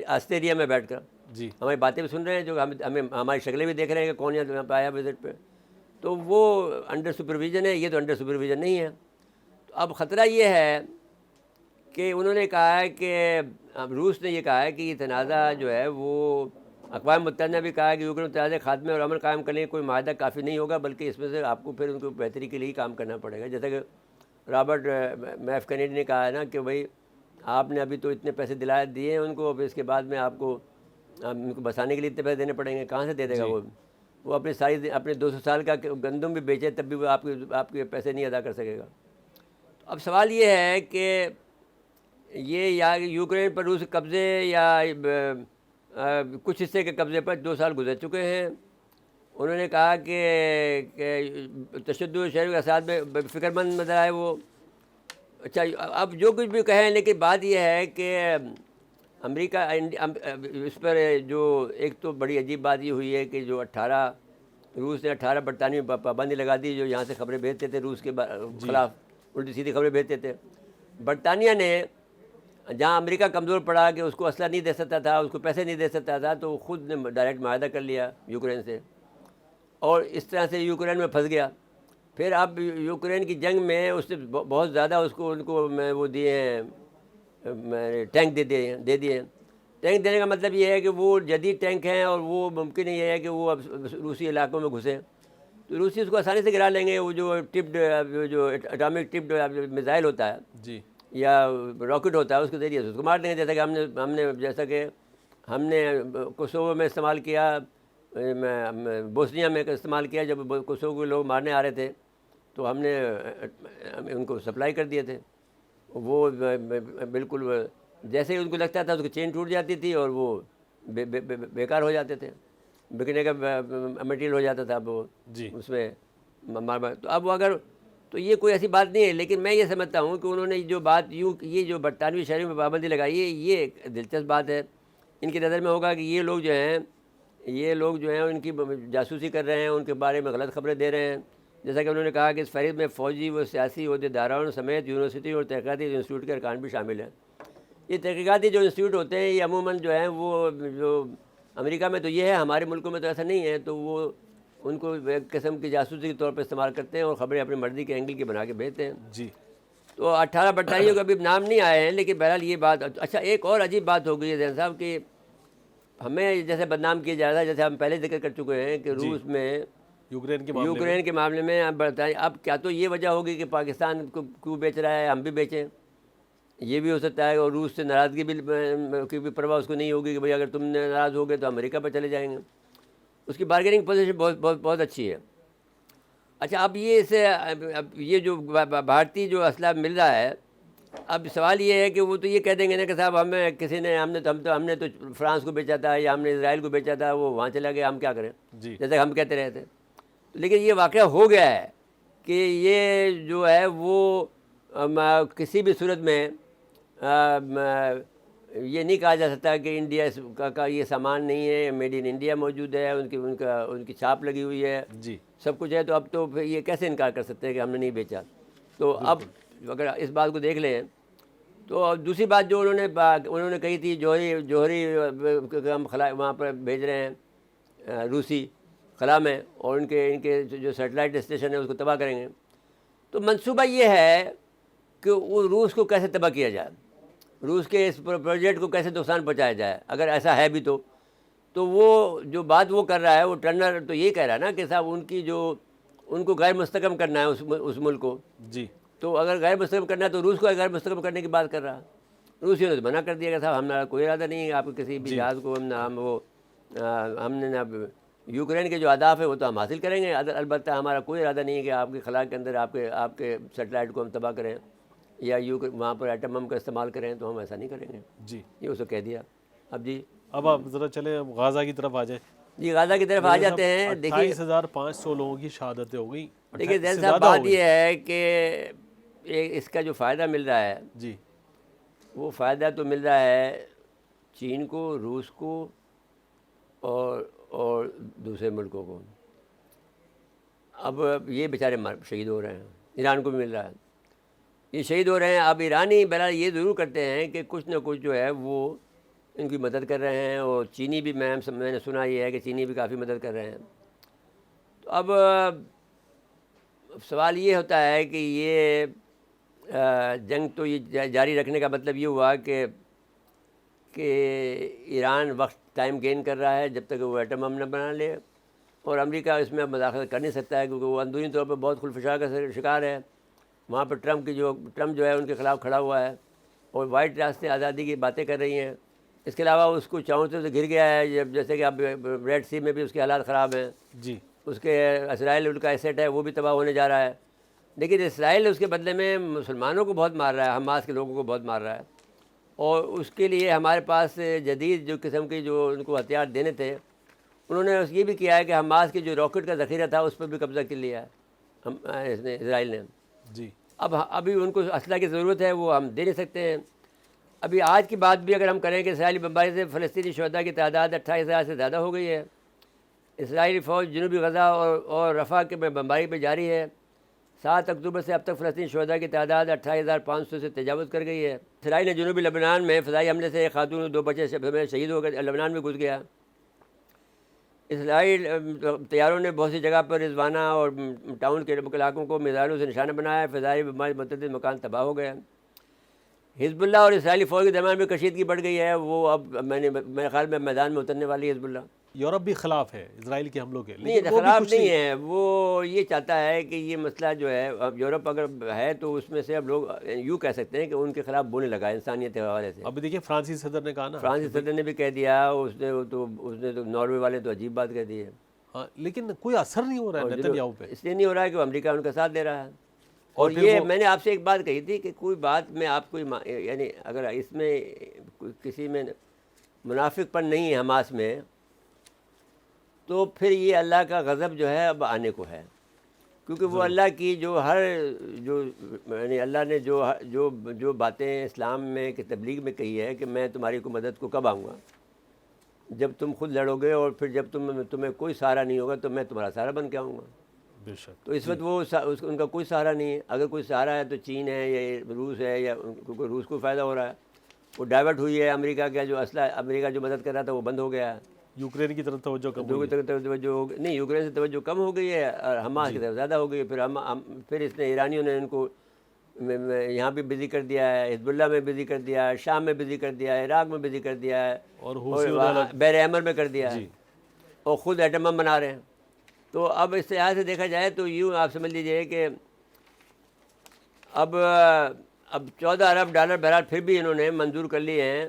آسٹریلیا میں بیٹھ کر جی ہماری باتیں بھی سن رہے ہیں، جو ہمیں ہماری شکلیں بھی دیکھ رہے ہیں کہ کون یہاں پہ آیا وزٹ پہ. تو وہ انڈر سپرویژن ہے، یہ تو انڈر سپرویژن نہیں ہے. تو اب خطرہ یہ ہے کہ انہوں نے کہا ہے کہ روس نے یہ کہا ہے کہ یہ تنازع جو ہے وہ اقوام متحدہ نے بھی کہا ہے کہ یوکرین تنازع خاتمے اور امن قائم کرنے کوئی معاہدہ کافی نہیں ہوگا، بلکہ اس میں سے آپ کو پھر ان کو بہتری کے لیے ہی کام کرنا پڑے گا. جیسا کہ رابرٹ میف کینیڈی نے کہا ہے نا کہ بھائی آپ نے ابھی تو اتنے پیسے دیے ہیں ان کو، اب اس کے بعد میں آپ کو ان کو بسانے کے لیے اتنے پیسے دینے پڑیں گے. کہاں سے دے دے گا وہ اپنے 200 سال کا گندم بھی بیچے تب بھی وہ آپ کے پیسے نہیں ادا کر سکے گا. اب سوال یہ ہے کہ یہ یا یوکرین پر روس قبضے یا کچھ حصے کے قبضے پر 2 سال گزر چکے ہیں. انہوں نے کہا کہ تشدد شہری کے ساتھ میں فکر مند نظر آئے وہ. اچھا، اب جو کچھ بھی کہیں، لیکن بات یہ ہے کہ امریکہ اس پر جو ایک تو بڑی عجیب بات یہ ہوئی ہے کہ جو روس نے 18 برطانوی پابندی لگا دی جو یہاں سے خبریں بھیجتے تھے روس کے خلاف، الٹی سیدھی خبریں بھیجتے تھے. برطانیہ نے جہاں امریکہ کمزور پڑا کہ اس کو اسلحہ نہیں دے سکتا تھا، اس کو پیسے نہیں دے سکتا تھا، تو خود نے ڈائریکٹ معاہدہ کر لیا یوکرین سے، اور اس طرح سے یوکرین میں پھنس گیا. پھر اب یوکرین کی جنگ میں اس نے بہت زیادہ ان کو وہ دیے ہیں، ٹینک دے دیے ہیں. ٹینک دینے کا مطلب یہ ہے کہ وہ جدید ٹینک ہیں، اور وہ ممکن یہ ہے کہ وہ اب روسی علاقوں میں گھسیں تو روسی اس کو آسانی سے گرا لیں گے. وہ جو اٹامک ٹپڈ میزائل ہوتا ہے جی یا راکٹ ہوتا ہے، اس کے ذریعے سے اس کو مار دیں گے. جیسا کہ ہم نے کوسوو میں استعمال کیا، بوسنیا میں استعمال کیا. جب کوسوو کے لوگ مارنے آ رہے تھے تو ہم نے ان کو سپلائی کر دیے تھے. وہ بالکل جیسے ہی ان کو لگتا تھا اس کی چین ٹوٹ جاتی تھی اور وہ بیکار ہو جاتے تھے، بکنے کا مٹیریل ہو جاتا تھا وہ جی اس میں. تو تو یہ کوئی ایسی بات نہیں ہے، لیکن میں یہ سمجھتا ہوں کہ انہوں نے جو بات یوں یہ جو برطانوی شہریوں میں پابندی لگائی ہے یہ ایک دلچسپ بات ہے. ان کی نظر میں ہوگا کہ یہ لوگ جو ہیں ان کی جاسوسی کر رہے ہیں، ان کے بارے میں غلط خبریں دے رہے ہیں. جیسا کہ انہوں نے کہا کہ اس فہرست میں فوجی و سیاسی عہدیداروں سمیت یونیورسٹی اور تحقیقاتی انسٹیٹیوٹ کے ارکان بھی شامل ہیں. یہ تحقیقاتی جو انسٹیٹیوٹ ہوتے ہیں یہ عموماً جو ہیں وہ جو امریکہ میں تو یہ ہے، ہمارے ملکوں میں تو ایسا نہیں ہے، تو وہ ان کو ایک قسم کی جاسوسی کے طور پر استعمال کرتے ہیں اور خبریں اپنی مرضی کے اینگل کی بنا کے بھیجتے ہیں. جی. تو 18 برطانیوں کا بھی نام نہیں آئے ہیں، لیکن بہرحال یہ بات اچھا ایک اور عجیب بات ہو گئی ہے زین صاحب کہ ہمیں جیسے بدنام کیا جا رہا ہے، جیسے ہم پہلے ذکر کر چکے ہیں کہ روس میں یوکرین کے معاملے میں اب کیا تو یہ وجہ ہوگی کہ پاکستان کو کیوں بیچ رہا ہے، ہم بھی بیچیں، یہ بھی ہو سکتا ہے. اور روس سے ناراضگی کی بھی پرواہ اس کو نہیں ہوگی کہ بھئی اگر تم ناراض ہو گئے تو امریکہ پر چلے جائیں گے. اس کی بارگیننگ پوزیشن بہت اچھی ہے. اچھا اب یہ جو بھارتی جو اسلحہ مل رہا ہے، اب سوال یہ ہے کہ وہ تو یہ کہہ دیں گے نا کہ صاحب ہم نے تو فرانس کو بیچا تھا یا ہم نے اسرائیل کو بیچا تھا، وہ وہاں چلا گیا، ہم کیا کریں، جیسے ہم کہتے رہے تھے. لیکن یہ واقعہ ہو گیا ہے کہ یہ جو ہے وہ کسی بھی صورت میں یہ نہیں کہا جا سکتا کہ انڈیا کا یہ سامان نہیں ہے، میڈ ان انڈیا موجود ہے، ان کی چھاپ لگی ہوئی ہے، سب کچھ ہے. تو اب تو یہ کیسے انکار کر سکتے ہیں کہ ہم نے نہیں بیچا. تو اب اگر اس بات کو دیکھ لیں تو دوسری بات جو انہوں نے کہی تھی جوہری ہم خلا وہاں پر بھیج رہے ہیں روسی خلا میں، اور ان کے جو سیٹلائٹ اسٹیشن ہے اس کو تباہ کریں گے. تو منصوبہ یہ ہے کہ وہ روس کو کیسے تباہ کیا جائے، روس کے اس پروجیکٹ کو کیسے نقصان پہنچایا جائے. اگر ایسا ہے بھی تو وہ جو بات وہ کر رہا ہے، وہ ٹرنر تو یہ کہہ رہا ہے نا کہ صاحب ان کو غیر مستحکم کرنا ہے اس ملک کو. جی. تو اگر غیر مستحکم کرنا ہے تو روس کو غیر مستحکم کرنے کی بات کر رہا ہے. روسیوں نے تو منع کر دیا کہ صاحب ہمارا کوئی ارادہ نہیں ہے آپ کے کسی بھی جہاز کو ہم نے نہ یوکرین کے جو اہداف ہے وہ تو ہم حاصل کریں گے، البتہ ہمارا کوئی ارادہ نہیں ہے کہ آپ کے خلا کے اندر آپ کے سیٹلائٹ کو ہم تباہ کریں یا وہاں پر ایٹم بم کا استعمال کریں، تو ہم ایسا نہیں کریں گے. جی. یہ اس کو کہہ دیا. اب آپ ذرا چلیں غازہ کی طرف آ جائیں. جی غازہ کی طرف آ جاتے ہیں. دیکھیے 28,500 لوگوں کی شہادتیں ہو گئی. دیکھیے زین صاحب بات یہ ہے کہ اس کا جو فائدہ مل رہا ہے جی وہ فائدہ تو مل رہا ہے چین کو، روس کو اور دوسرے ملکوں کو. اب یہ بیچارے شہید ہو رہے ہیں. ایران کو بھی مل رہا ہے، یہ شہید ہو رہے ہیں. اب ایرانی بہرحال یہ ضرور کرتے ہیں کہ کچھ نہ کچھ جو ہے وہ ان کی مدد کر رہے ہیں، اور چینی بھی میں نے سنا یہ ہے کہ چینی بھی کافی مدد کر رہے ہیں. تو اب سوال یہ ہوتا ہے کہ یہ جنگ تو یہ جاری رکھنے کا مطلب یہ ہوا کہ ایران وقت ٹائم گین کر رہا ہے جب تک وہ ایٹم بم نہ بنا لے، اور امریکہ اس میں مداخلت کر نہیں سکتا ہے کیونکہ وہ اندرونی طور پر بہت خلفشا کا شکار ہے. وہاں پر ٹرمپ جو ہے ان کے خلاف کھڑا ہوا ہے اور وائٹ راستے آزادی کی باتیں کر رہی ہیں. اس کے علاوہ اس کو چاہوں سے گر گیا ہے، جیسے کہ اب ریڈ سی میں بھی اس کے حالات خراب ہیں. جی. اس کے اسرائیل کا ایسیٹ ہے وہ بھی تباہ ہونے جا رہا ہے. لیکن اسرائیل اس کے بدلے میں مسلمانوں کو بہت مار رہا ہے، حماس کے لوگوں کو بہت مار رہا ہے. اور اس کے لیے ہمارے پاس جدید جو قسم کی جو ان کو ہتھیار دینے تھے، انہوں نے یہ بھی کیا ہے کہ حماس کی جو راکٹ کا ذخیرہ تھا اس پر بھی قبضہ کر لیا ہے اسرائیل نے. جی. ابھی ان کو اسلحہ کی ضرورت ہے، وہ ہم دے نہیں سکتے ہیں. ابھی آج کی بات بھی اگر ہم کریں کہ اسرائیلی بمباری سے فلسطینی شہداء کی تعداد 28,000 سے زیادہ ہو گئی ہے. اسرائیلی فوج جنوبی غزہ اور رفح کے بمباری پہ جاری ہے. 7 اکتوبر سے اب تک فلسطینی شہداء کی تعداد 28,500 سے تجاوز کر گئی ہے. اسرائیل نے جنوبی لبنان میں فضائی حملے سے ایک خاتون اور 2 بچے شہید ہو کر لبنان میں گھس گیا. اسرائیل طیاروں نے بہت سی جگہ پر رضوانہ اور ٹاؤن کے علاقوں کو میزائلوں سے نشانہ بنایا. فضائی بمباری متعدد مکان تباہ ہو گئے. حزب اللہ اور اسرائیلی فوج کے درمیان میں کشیدگی بڑھ گئی ہے. وہ اب میرے خیال میں میدان میں اترنے والی ہے حزب اللہ. یورپ بھی خلاف ہے اسرائیل کے حملوں کے. نہیں خلاف نہیں ہے، وہ یہ چاہتا ہے کہ یہ مسئلہ جو ہے اب یورپ اگر ہے تو اس میں سے اب لوگ یوں کہہ سکتے ہیں کہ ان کے خلاف بولنے لگا ہے انسانیت کے حوالے سے. ابھی دیکھیے فرانسیسی صدر نے کہا نا، فرانسیسی صدر نے بھی کہہ دیا. اس نے تو ناروے والے تو عجیب بات کہہ دی ہے. ہاں لیکن کوئی اثر نہیں ہو رہا ہے نیتن یاہو پہ. اس لیے نہیں ہو رہا ہے کہ امریکہ ان کا ساتھ دے رہا ہے. اور یہ میں نے آپ سے ایک بات کہی تھی کہ کوئی بات میں آپ کو یعنی اگر اس میں کسی میں منافق پن نہیں ہے حماس میں، تو پھر یہ اللہ کا غضب جو ہے اب آنے کو ہے. کیونکہ وہ اللہ کی جو ہر جو یعنی اللہ نے جو جو جو باتیں اسلام میں کہ تبلیغ میں کہی ہے کہ میں تمہاری کو مدد کو کب آؤں گا، جب تم خود لڑو گے، اور پھر جب تمہیں کوئی سہارا نہیں ہوگا تو میں تمہارا سہارا بن کے آؤں گا۔ بے شک۔ تو اس وقت وہ ان کا کوئی سہارا نہیں ہے۔ اگر کوئی سہارا ہے تو چین ہے یا روس ہے، یا کیونکہ روس کو فائدہ ہو رہا ہے، وہ ڈائیورٹ ہوئی ہے۔ امریکہ کا جو اسلحہ امریکہ جو مدد کر رہا تھا وہ بند ہو گیا ہے، یوکرین کی طرف توجہ کم ہوئی ہے۔ توجہ نہیں، یوکرین سے توجہ کم ہو گئی ہے اور حماس کی طرف زیادہ ہو گئی ہے۔ پھر اس نے ایرانیوں نے ان کو یہاں بھی بزی کر دیا ہے، حزب اللہ میں بزی کر دیا ہے، شام میں بزی کر دیا ہے، عراق میں بزی کر دیا ہے، اور اور بحر احمر میں کر دیا ہے، جی اور خود ایٹم بم بنا رہے ہیں۔ تو اب اس لحاظ سے دیکھا جائے تو یوں آپ سمجھ لیجئے کہ اب 14 ارب ڈالر بہرحال پھر بھی انہوں نے منظور کر لیے ہیں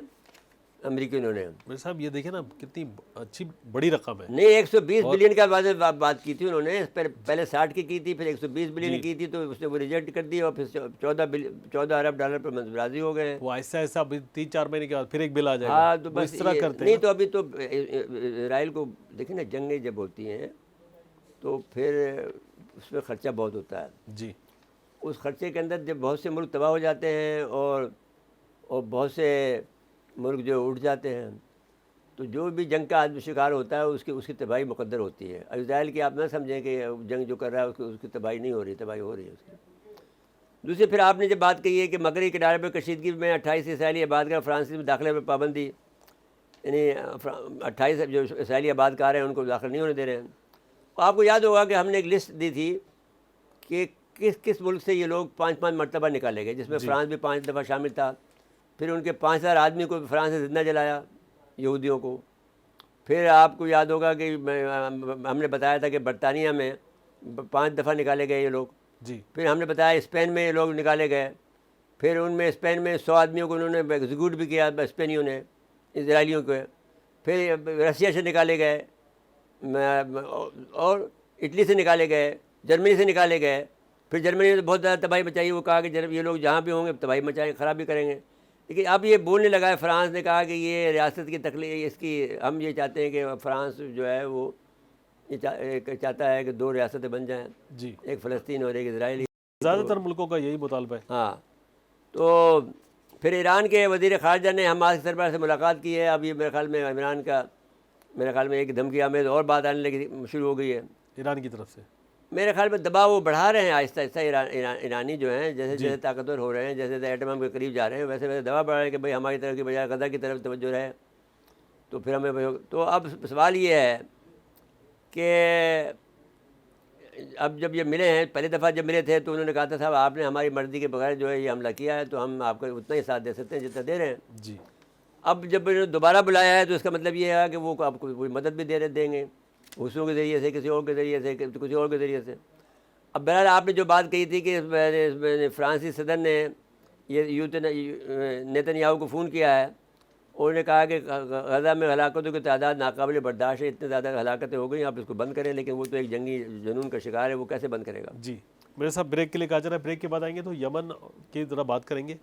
امریکیوں نے۔ میرے صاحب یہ دیکھیں نا کتنی اچھی بڑی رقم ہے۔ نہیں، 120 بلین کا بات کی تھی انہوں نے، پہلے 60 کی تھی، پھر 120 بلین کی تھی، تو اس نے وہ ریجیکٹ کر دی، اور پھر 14 ارب ڈالر پر راضی ہو گئے ہیں۔ وہ آہستہ آہستہ 3-4 مہینے کے بعد پھر ایک بل آ جائے گا۔ ہاں، تو وہ بس اس طرح کرتے ہیں نہیں تو ابھی تو اسرائیل کو دیکھیں نا، جنگیں جب ہوتی ہیں تو پھر اس میں خرچہ بہت ہوتا ہے۔ جی اس خرچے کے اندر جب بہت سے ملک تباہ ہو جاتے ہیں اور بہت سے ملک جو اٹھ جاتے ہیں، تو جو بھی جنگ کا آدمی شکار ہوتا ہے اس کی تباہی مقدر ہوتی ہے۔ اسرائیل کی آپ نہ سمجھیں کہ جنگ جو کر رہا ہے اس کی تباہی نہیں ہو رہی، تباہی ہو رہی ہے اس کی۔ دوسری پھر آپ نے جب بات کہی ہے کہ مغربی کنارے پر کشیدگی میں 28 اسرائیلی آباد کار فرانس میں داخلے پر پابندی، یعنی 28 جو اسرائیلی آباد کار ہیں ان کو داخل نہیں ہونے دے رہے ہیں۔ تو آپ کو یاد ہوگا کہ ہم نے ایک لسٹ دی تھی کہ کس ملک سے یہ لوگ 5 مرتبہ نکالے گئے، جس میں فرانس بھی 5 دفعہ شامل تھا۔ پھر ان کے 5000 آدمی کو فرانس سے زندہ جلایا، یہودیوں کو۔ پھر آپ کو یاد ہوگا کہ ہم نے بتایا تھا کہ برطانیہ میں 5 دفعہ نکالے گئے یہ لوگ۔ جی پھر ہم نے بتایا اسپین میں یہ لوگ نکالے گئے، پھر ان میں اسپین میں 100 آدمیوں کو انہوں نے ایگزیکیوٹ بھی کیا اسپینیوں نے، اسرائیلیوں کو۔ پھر رشیا سے نکالے گئے، اور اٹلی سے نکالے گئے، جرمنی سے نکالے گئے۔ پھر جرمنی نے بہت زیادہ تباہی مچائی، وہ کہا کہ یہ لوگ جہاں بھی ہوں گے تباہی مچائیں، خرابی کریں گے۔ لیکن اب یہ بولنے لگا ہے، فرانس نے کہا کہ یہ ریاست کی تخلیق اس کی ہم یہ چاہتے ہیں کہ فرانس جو ہے وہ یہ چاہتا ہے کہ 2 ریاستیں بن جائیں، جی ایک فلسطین اور ایک اسرائیل۔ زیادہ تر ملکوں کا یہی مطالبہ ہے۔ ہاں، تو پھر ایران کے وزیر خارجہ نے حماس کے سربراہ سے ملاقات کی ہے۔ اب یہ میرے خیال میں عمران کا ایک دھمکی آمیز اور بات آنے لگی شروع ہو گئی ہے ایران کی طرف سے۔ میرے خیال میں دباؤ وہ بڑھا رہے ہیں آہستہ آہستہ ایرانی جو ہیں، جیسے جیسے طاقتور ہو رہے ہیں، جیسے جیسے ایٹم بم کے قریب جا رہے ہیں، ویسے ویسے دباؤ بڑھا رہے ہیں کہ بھئی ہماری طرف کی بجائے غزہ کی طرف توجہ رہے، تو پھر ہمیں تو اب سوال یہ ہے کہ اب جب یہ ملے ہیں، پہلی دفعہ جب ملے تھے تو انہوں نے کہا تھا صاحب آپ نے ہماری مرضی کے بغیر جو ہے یہ حملہ کیا ہے، تو ہم آپ کو اتنا ہی ساتھ دے سکتے ہیں جتنا دے رہے ہیں۔ جی اب جب انہوں نے دوبارہ بلایا ہے تو اس کا مطلب یہ ہے کہ وہ آپ کو کوئی مدد بھی دیں گے، حوثیوں کے ذریعے سے، کسی اور کے ذریعے سے، کسی اور کے ذریعے سے۔ اب بہرحال آپ نے جو بات کہی تھی کہ فرانسیسی صدر نے یہ نیتن یاہو کو فون کیا ہے، انہوں نے کہا کہ غزہ میں ہلاکتوں کی تعداد ناقابل برداشت ہے، اتنی زیادہ ہلاکتیں ہو گئی، آپ اس کو بند کریں، لیکن وہ تو ایک جنگی جنون کا شکار ہے، وہ کیسے بند کرے گا؟ جی میرے صاحب بریک کے لیے کہا جا رہا ہے، بریک کے بعد آئیں گے تو یمن کی ذرا بات کریں گے،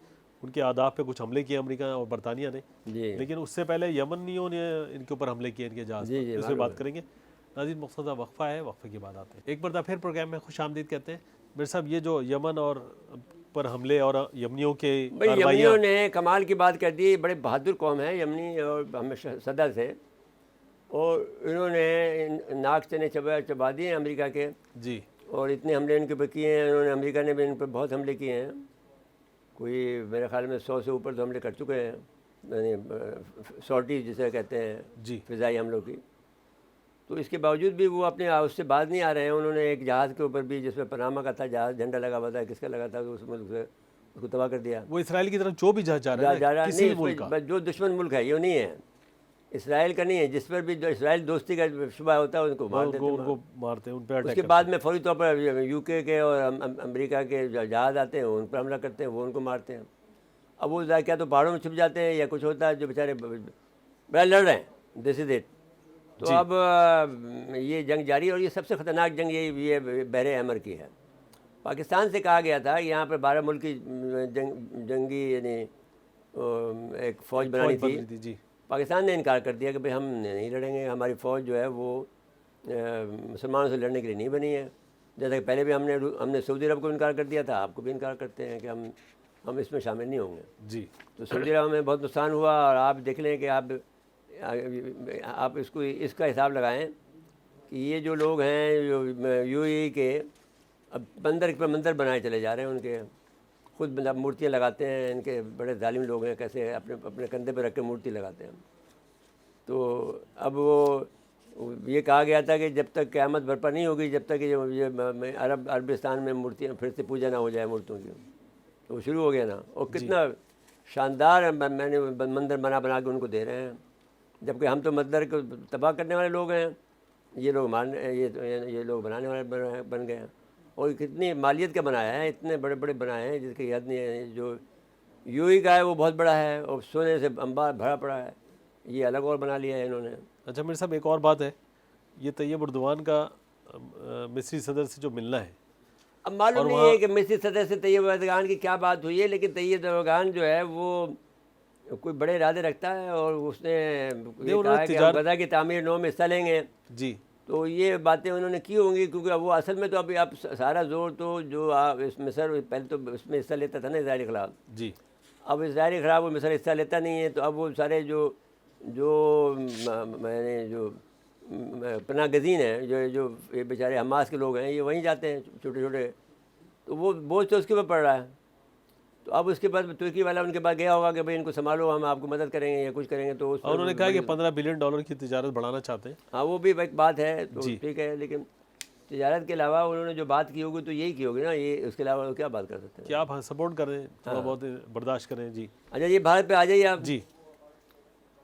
ان کے اہداف پہ کچھ حملے کیے امریکہ اور برطانیہ نے، جی لیکن اس سے پہلے یمنیوں نے ان کے اوپر حملے کیے ان کے جہاز پر، اس پہ بات کریں گے۔ ناظرین مختصر وقفہ ہے، وقفے کے بعد آتے ہیں۔ ایک مرتبہ پھر پروگرام میں خوش آمدید کہتے ہیں۔ میرے صاحب یہ جو یمن اور پر حملے اور یمنیوں کے یمنیوں نے کمال کی بات کر دی، بڑے بہادر قوم ہے یمنی، اور ہمیشہ صدر سے، اور انہوں نے ناک چنے چبا دیے ہیں امریکہ کے، جی اور اتنے حملے ان کے اوپر کیے ہیں انہوں نے، امریکہ نے بھی ان پر بہت حملے کیے ہیں، کوئی میرے خیال میں 100 سے اوپر تو حملے کر چکے ہیں، یعنی سارٹی جسے کہتے ہیں، جی فضائی حملوں کی۔ تو اس کے باوجود بھی وہ اپنے اس سے باز نہیں آ رہے ہیں۔ انہوں نے ایک جہاز کے اوپر بھی، جس میں پاناما کا تھا جہاز، جھنڈا لگا ہوا تھا، کس کا لگا تھا، تو اس ملک سے اس کو تباہ کر دیا۔ وہ اسرائیل کی طرف جو بھی جہاز جا رہا ہے کسی بھی ملک کا، جو دشمن ملک ہے، یہ نہیں ہے اسرائیل کا، نہیں ہے، جس پر بھی جو اسرائیل دوستی کا شبہ ہوتا ہے ان کو مار دیتے ہیں، ان کو مارتے ہیں، ان پہ اس اٹیک کے بعد میں فوری طور پر یو کے اور امریکہ کے جہاز آتے ہیں، ان پر حملہ کرتے ہیں، وہ ان کو مارتے ہیں۔ اب وہ کیا تو پہاڑوں میں چھپ جاتے ہیں یا کچھ ہوتا ہے، جو بیچارے بڑا لڑ رہے ہیں، دس از اٹ۔ تو اب یہ جنگ جاری ہے، اور یہ سب سے خطرناک جنگ یہ بحر احمر کی ہے۔ پاکستان سے کہا گیا تھا یہاں پر 12 ملک کی جنگی یعنی ایک فوج بنانی تھی، جی پاکستان نے انکار کر دیا کہ بھئی ہم نہیں لڑیں گے، ہماری فوج جو ہے وہ مسلمانوں سے لڑنے کے لیے نہیں بنی ہے، جیسا کہ پہلے بھی ہم نے سعودی عرب کو انکار کر دیا تھا، آپ کو بھی انکار کرتے ہیں کہ ہم اس میں شامل نہیں ہوں گے. جی تو سعودی عرب میں بہت نقصان ہوا، اور آپ دیکھ لیں کہ آپ اس کا حساب لگائیں کہ یہ جو لوگ ہیں جو یو اے کے، اب بندر پر مندر بنائے چلے جا رہے ہیں ان کے، خود مورتیاں لگاتے ہیں. ان کے بڑے ظالم لوگ ہیں، کیسے اپنے کندھے پہ رکھ کے مورتی لگاتے ہیں. تو اب یہ کہا گیا تھا کہ جب تک قیامت برپا نہیں ہوگی، جب تک یہ عربستان میں مورتیاں پھر سے پوجا نہ ہو جائے مورتوں کی. تو وہ شروع ہو گیا نا. اور کتنا شاندار میں نے مندر بنا کے ان کو دے رہے ہیں، جبکہ ہم تو مندر کو تباہ کرنے والے لوگ ہیں، یہ لوگ بنانے والے بن گئے ہیں. اور کتنی مالیت کا بنایا ہے، اتنے بڑے بڑے بنائے ہیں جس کی یاد نہیں ہے. جو یو ای کا ہے وہ بہت بڑا ہے اور سونے سے انبار بھرا پڑا ہے. یہ الگ اور بنا لیا ہے انہوں نے. اچھا میرے صاحب ایک اور بات ہے، یہ طیب اردوان کا مصری صدر سے جو ملنا ہے، اب معلوم نہیں ہے کہ مصری صدر سے طیب اردوان کی کیا بات ہوئی ہے، لیکن طیب اردوان جو ہے وہ کوئی بڑے ارادے رکھتا ہے، اور اس نے یہ کہا ہے کہ ہم غزہ کی تعمیر 9 میں حصہ لیں گے. جی تو یہ باتیں انہوں نے کی ہوں گی، کیونکہ اب وہ اصل میں تو ابھی اب سارا زور تو جو اس مصر پہلے تو اس میں حصہ لیتا تھا نا اسرائیل کے خلاف. جی اب اسرائیل کے خلاف وہ مصر حصہ لیتا نہیں ہے. تو اب وہ سارے جو پناہ گزین ہیں، جو بیچارے حماس کے لوگ ہیں، یہ وہیں جاتے ہیں چھوٹے چھوٹے. تو وہ بوجھ تو اس کے اوپر پڑ رہا ہے. تو اب اس کے بعد ترکی والا ان کے پاس گیا ہوگا کہ بھائی ان کو سنبھالو، ہم آپ کو مدد کریں گے یا کچھ کریں گے. تو انہوں نے کہا کہ $15 بلین کی تجارت بڑھانا چاہتے ہیں. ہاں وہ بھی ایک بات ہے، تو ٹھیک ہے، لیکن تجارت کے علاوہ انہوں نے جو بات کی ہوگی تو یہی کی ہوگی نا. یہ اس کے علاوہ کیا بات کر سکتے ہیں؟ کیا آپ سپورٹ کریں، تھوڑا بہت برداشت کریں. جی اچھا یہ بھارت پہ آ جائیے آپ. جی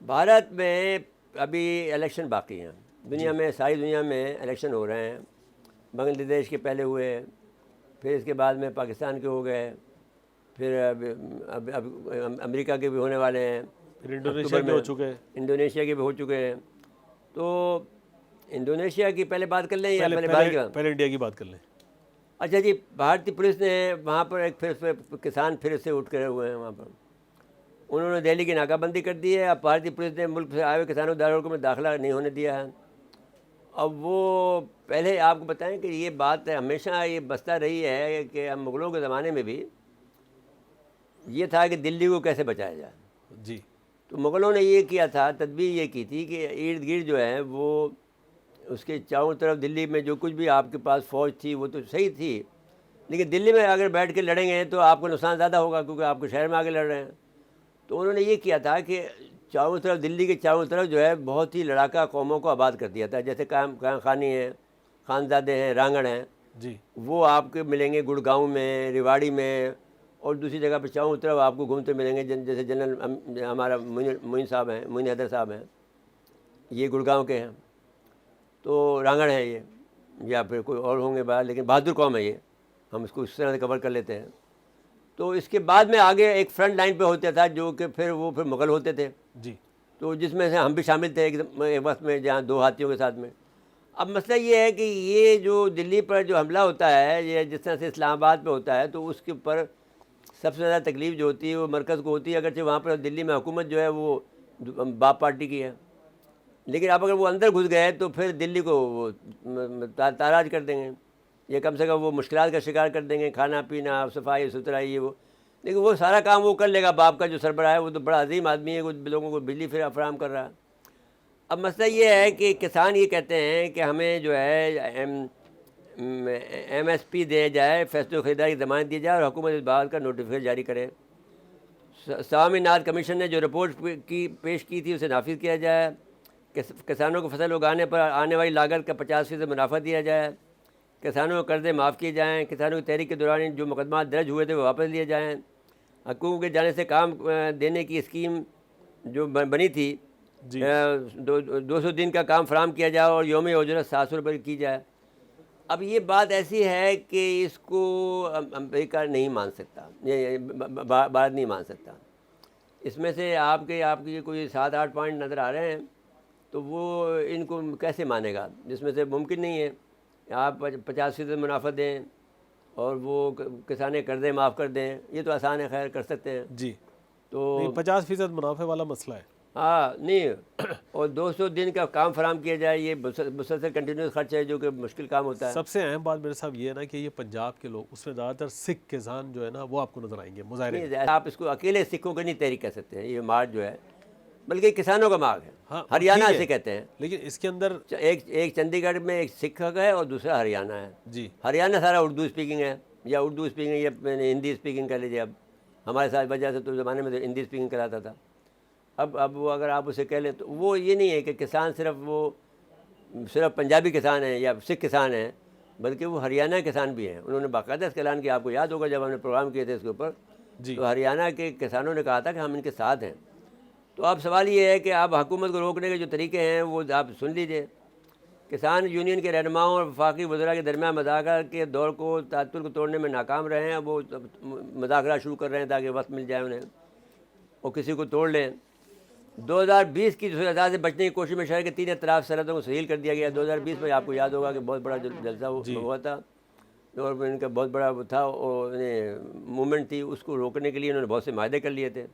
بھارت میں ابھی الیکشن باقی ہیں. دنیا میں ساری دنیا میں الیکشن ہو رہے ہیں. بنگلہ دیش کے پہلے ہوئے، پھر اس کے بعد میں پاکستان کے ہو گئے، پھر اب امریکہ کے بھی ہونے والے ہیں، پھر انڈونیشیا کے ہو چکے، انڈونیشیا کے بھی ہو چکے ہیں. تو انڈونیشیا کی پہلے بات کر لیں یا پہلے انڈیا کی بات کر لیں؟ اچھا جی، بھارتی پولیس نے وہاں پر ایک پھر کسان پھر سے اٹھ کر ہوئے ہیں. وہاں پر انہوں نے دہلی کی ناکہ بندی کر دی ہے. اب بھارتی پولیس نے ملک سے آئے ہوئے کسانوں کو دارالحکومت میں داخلہ نہیں ہونے دیا ہے. اب وہ پہلے آپ کو بتائیں کہ یہ بات ہمیشہ یہ بستا رہی ہے کہ ہم مغلوں کے زمانے میں بھی یہ تھا کہ دلی کو کیسے بچایا جائے. جی تو مغلوں نے یہ کیا تھا، تدبیر یہ کی تھی کہ ارد گرد جو ہے وہ اس کے چاروں طرف دلی میں جو کچھ بھی آپ کے پاس فوج تھی وہ تو صحیح تھی، لیکن دلی میں اگر بیٹھ کے لڑیں گے تو آپ کو نقصان زیادہ ہوگا، کیونکہ آپ کے شہر میں آگے لڑ رہے ہیں. تو انہوں نے یہ کیا تھا کہ چاروں طرف دلی کے چاروں طرف جو ہے بہت ہی لڑاکا قوموں کو آباد کر دیا تھا. جیسے خانی ہیں، خانزادے ہیں، رانگڑ ہیں. جی وہ آپ کے ملیں گے گڑگاؤں میں، ریواڑی میں، اور دوسری جگہ پہ چاروں طرف آپ کو گھومتے ملیں گے. جیسے جنرل ہمارا معین صاحب ہیں، معین حیدر صاحب ہیں، یہ گڑگاؤں کے ہیں. تو رانگڑ ہیں یہ، یا پھر کوئی اور ہوں گے باہر، لیکن بہادر قوم ہے یہ، ہم اس کو اس طرح سے کور کر لیتے ہیں. تو اس کے بعد میں آگے ایک فرنٹ لائن پہ ہوتا تھا جو کہ پھر مغل ہوتے تھے. جی تو جس میں سے ہم بھی شامل تھے ایک وقت میں، جہاں 2 ہاتھیوں کے ساتھ میں. اب مسئلہ یہ ہے کہ یہ جو دلی پر جو حملہ ہوتا ہے، یہ جس طرح سے اسلام آباد پہ ہوتا ہے، تو اس کے اوپر سب سے زیادہ تکلیف جو ہوتی ہے وہ مرکز کو ہوتی ہے. اگرچہ وہاں پر دلی میں حکومت جو ہے وہ باپ پارٹی کی ہے، لیکن اب اگر وہ اندر گھس گئے تو پھر دلی کو وہ تاراج کر دیں گے، یا کم سے کم وہ مشکلات کا شکار کر دیں گے، کھانا پینا، صفائی ستھرائی، یہ وہ. لیکن وہ سارا کام وہ کر لے گا. باپ کا جو سربراہ ہے وہ تو بڑا عظیم آدمی ہے، وہ لوگوں کو بجلی فراہم کر رہا ہے. اب مسئلہ یہ ہے کہ کسان یہ کہتے ہیں کہ ہمیں جو ہے ایم ایس پی دے جائے، فیصلے و خریداری کی ضمانت دی جائے، اور حکومت اس بات کا نوٹیفکیشن جاری کرے. سوامی ناتھ کمیشن نے جو رپورٹ پیش کی تھی اسے نافذ کیا جائے. کسانوں کو فصل اگانے پر آنے والی لاگت کا 50% منافع دیا جائے. کسانوں کو قرضے معاف کیے جائیں. کسانوں کی تحریک کے دوران جو مقدمات درج ہوئے تھے وہ واپس لیے جائیں. حکومت کے جانے سے کام دینے کی اسکیم جو بنی تھی، 200 دن کا کام فراہم کیا جائے اور یوم اجرت 700 روپئے کی جائے. اب یہ بات ایسی ہے کہ اس کو امریکہ نہیں مان سکتا، بھارت نہیں مان سکتا. اس میں سے آپ کی کوئی 7-8 پوائنٹ نظر آ رہے ہیں، تو وہ ان کو کیسے مانے گا؟ جس میں سے ممکن نہیں ہے آپ 50% منافع دیں اور وہ کسانے قرضے معاف کر دیں. یہ تو آسان ہے، خیر کر سکتے ہیں. جی تو 50% منافع والا مسئلہ ہے. ہاں نہیں، اور 200 دن کا کام فراہم کیا جائے، یہ مسلسل کنٹینیوس خرچ ہے جو کہ مشکل کام ہوتا ہے۔ سب سے اہم بات میرے صاحب یہ ہے نا کہ یہ پنجاب کے لوگ، اس میں زیادہ تر سکھ کسان جو ہے نا وہ آپ کو نظر آئیں گے مظاہرے میں۔ نہیں، آپ اس کو اکیلے سکھوں کو نہیں تحریک کر سکتے ہیں، یہ مارچ جو ہے بلکہ کسانوں کا مارچ ہے، ہاں ہریانہ ٹھیک ہے، سے کہتے ہیں۔ لیکن اس کے اندر ایک چندی گڑھ میں ایک سکھ کا ہے اور دوسرا ہریانہ ہے۔ جی ہریانہ سارا اردو اسپیکنگ ہے، یا اردو اسپیکنگ یا ہندی اسپیکنگ کر لیجیے۔ اب ہمارے ساتھ وجہ سے تو زمانے میں تو ہندی اسپیکنگ کراتا تھا۔ اب وہ اگر آپ اسے کہہ لیں تو وہ یہ نہیں ہے کہ کسان صرف پنجابی کسان ہیں یا سکھ کسان ہیں، بلکہ وہ ہریانہ کسان بھی ہیں۔ انہوں نے باقاعدہ اس کا اعلان کیا، آپ کو یاد ہوگا جب ہم نے پروگرام کیے تھے اس کے اوپر، جی تو ہریانہ کے کسانوں نے کہا تھا کہ ہم ان کے ساتھ ہیں۔ تو اب سوال یہ ہے کہ آپ حکومت کو روکنے کے جو طریقے ہیں وہ آپ سن لیجئے۔ کسان یونین کے رہنماؤں اور وفاقی وزراء کے درمیان مذاکرات کے دور کو تعطل کو توڑنے میں ناکام رہے ہیں۔ وہ مذاکرات شروع کر رہے ہیں تاکہ وقت مل جائے انہیں اور کسی کو توڑ لیں۔ 2020 کی صورتحال سے بچنے کی کوشش میں شہر کے 3 اطراف سرحدوں کو سیل کر دیا گیا۔ 2020 میں آپ کو یاد ہوگا کہ بہت بڑا جلسہ ہوا تھا اور ان کا بہت بڑا وہ تھا اور موومنٹ تھی، اس کو روکنے کے لیے انہوں نے بہت سے معاہدے کر لیے تھے۔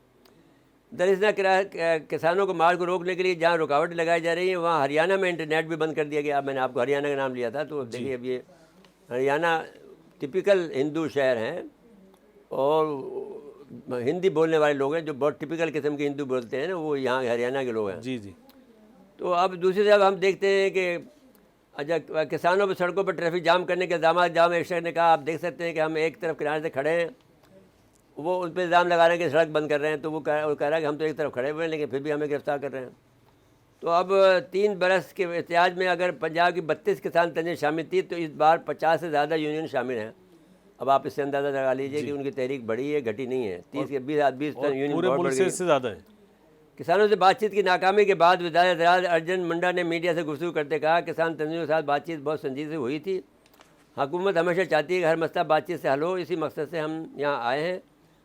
دراصل کسانوں کو مارچ کو روکنے کے لیے جہاں رکاوٹیں لگائی جا رہی ہیں وہاں ہریانہ میں انٹرنیٹ بھی بند کر دیا گیا۔ اب میں نے آپ کو ہریانہ کا نام لیا تھا تو دیکھیے اب یہ ہریانہ ٹپیکل ہندو شہر ہیں اور ہندی بولنے والے لوگ ہیں جو بہت ٹپیکل قسم کے ہندو بولتے ہیں نا، وہ یہاں ہریانہ کے لوگ ہیں۔ جی جی تو اب دوسری طرف ہم دیکھتے ہیں کہ اچھا کسانوں پر سڑکوں پر ٹریفک جام کرنے کے الزامات جامع ایکشن نے کہا، آپ دیکھ سکتے ہیں کہ ہم ایک طرف کنارے سے کھڑے ہیں، وہ ان پہ الزام لگا رہے ہیں کہ سڑک بند کر رہے ہیں، تو وہ کہہ رہا ہے کہ ہم تو ایک طرف کھڑے ہوئے ہیں لیکن پھر بھی ہمیں گرفتار کر رہے ہیں۔ تو اب 3 برس کے احتجاج میں اگر پنجاب کی 32 کسان تنظیمیں شامل تھی تو اس بار 50 سے زیادہ یونین شامل ہیں۔ اب آپ اس سے اندازہ لگا لیجیے کہ ان کی تحریک بڑھی ہے گھٹی نہیں ہے۔ 30 کے 20 یونین پورے بہت ملک بڑھ سے گئی۔ اس سے زیادہ ہے۔ کسانوں سے بات چیت کی ناکامی کے بعد وزیر زراعت ارجن منڈا نے میڈیا سے گفتگو کرتے کہا، کسان تنظیموں کے ساتھ بات چیت بہت سنجیدگی سے ہوئی تھی۔ حکومت ہمیشہ چاہتی ہے کہ ہر مسئلہ بات چیت سے حل ہو، اسی مقصد سے ہم یہاں آئے ہیں۔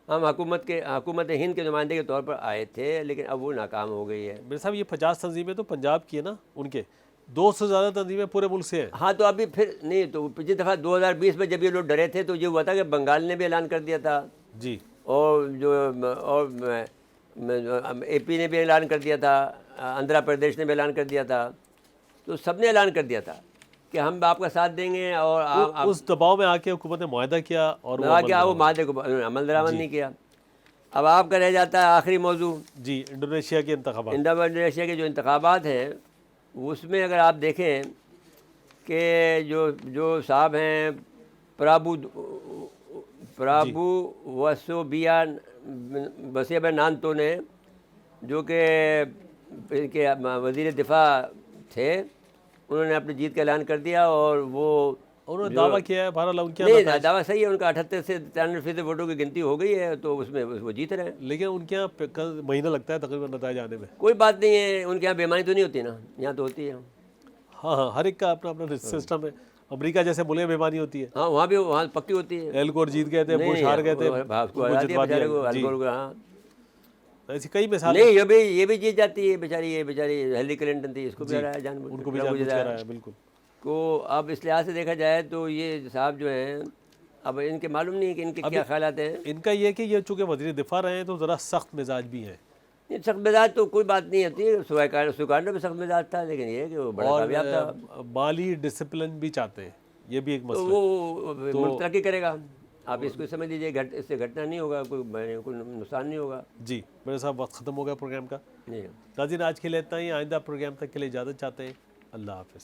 ہم حکومت ہند کے نمائندے کے طور پر آئے تھے لیکن اب وہ ناکام ہو گئی ہے۔ میرے صاحب یہ 50 تنظیمیں تو پنجاب کی ہے نا، ان کے 200 سے زیادہ تنظیمیں پورے ملک سے ہیں۔ ہاں تو ابھی پھر نہیں، تو پچھلی دفعہ 2020 میں جب یہ لوگ ڈرے تھے تو یہ ہوا تھا کہ بنگال نے بھی اعلان کر دیا تھا جی اور اے پی نے بھی اعلان کر دیا تھا، آندھرا پردیش نے بھی اعلان کر دیا تھا، تو سب نے اعلان کر دیا تھا کہ ہم آپ کا ساتھ دیں گے۔ اور اس دباؤ میں آ کے حکومت نے معاہدہ کیا اور وہ معاہدے کو عمل درآمد نہیں کیا۔ اب آپ کا رہ جاتا ہے آخری موضوع، جی انڈونیشیا کے انتخابات۔ انڈونیشیا کے جو انتخابات ہیں اس میں اگر آپ دیکھیں کہ جو صاحب ہیں پرابو وسوبیا نانتو نے، جو کہ ان کے وزیر دفاع تھے، انہوں نے اپنی جیت کا اعلان کر دیا اور وہ انہوں نے دعویٰ کیا ہے بہرحال ان کے نہیں دعویٰ صحیح ہے، ان کا 78 سے 93% ووٹوں کی گنتی ہو گئی ہے تو اس میں وہ جیت رہے ہیں۔ لیکن ان کے یہاں مہینہ لگتا ہے تقریباً نتائج آنے میں۔ کوئی بات نہیں ہے، ان کے یہاں بےمانی تو نہیں ہوتی نا، یہاں تو ہوتی ہے۔ ہاں ہاں، ہر ایک کا اپنا اپنا سسٹم ہے۔ امریکہ جیسے ملک میں بےمانی ہوتی ہے، ہاں وہاں پکی ہوتی ہے۔ ایل گور جیت گئے تھے، بش ہار گئے تھے، ایسی کئی مثالیں۔ نہیں یہ بھی جیت جاتی ہے بیچاری، یہ بیچاری ہیلری کلنٹن تھی، اس کو بھی ہرایا جان بوجھ کے، ان کو بھی جان بوجھ کے ہرایا، بالکل۔ تو اب اس لحاظ سے دیکھا جائے تو یہ صاحب جو ہیں اب ان کے معلوم نہیں کہ ان کے کیا خیالات ہیں۔ ان کا یہ کہ یہ چونکہ وزیر دفاع رہے ہیں تو ذرا سخت مزاج بھی ہیں۔ سخت مزاج تو کوئی بات نہیں ہوتی، سکانڈو بھی سخت مزاج تھا لیکن یہ کہ وہ بڑا کامیاب تھا، مالی ڈسپلن بھی چاہتے ہیں، یہ بھی ایک مسئلہ۔ وہ ملک ترقی کرے گا، آپ اس کو سمجھ لیجیے، اس سے گھٹنا نہیں ہوگا، کوئی نقصان نہیں ہوگا۔ جی میرے صاحب وقت ختم ہو گیا پروگرام کا۔ جی ناظرین آج کے لیے اتنا ہی، آئندہ پروگرام تک کے لیے اجازت چاہتے ہیں، اللہ حافظ۔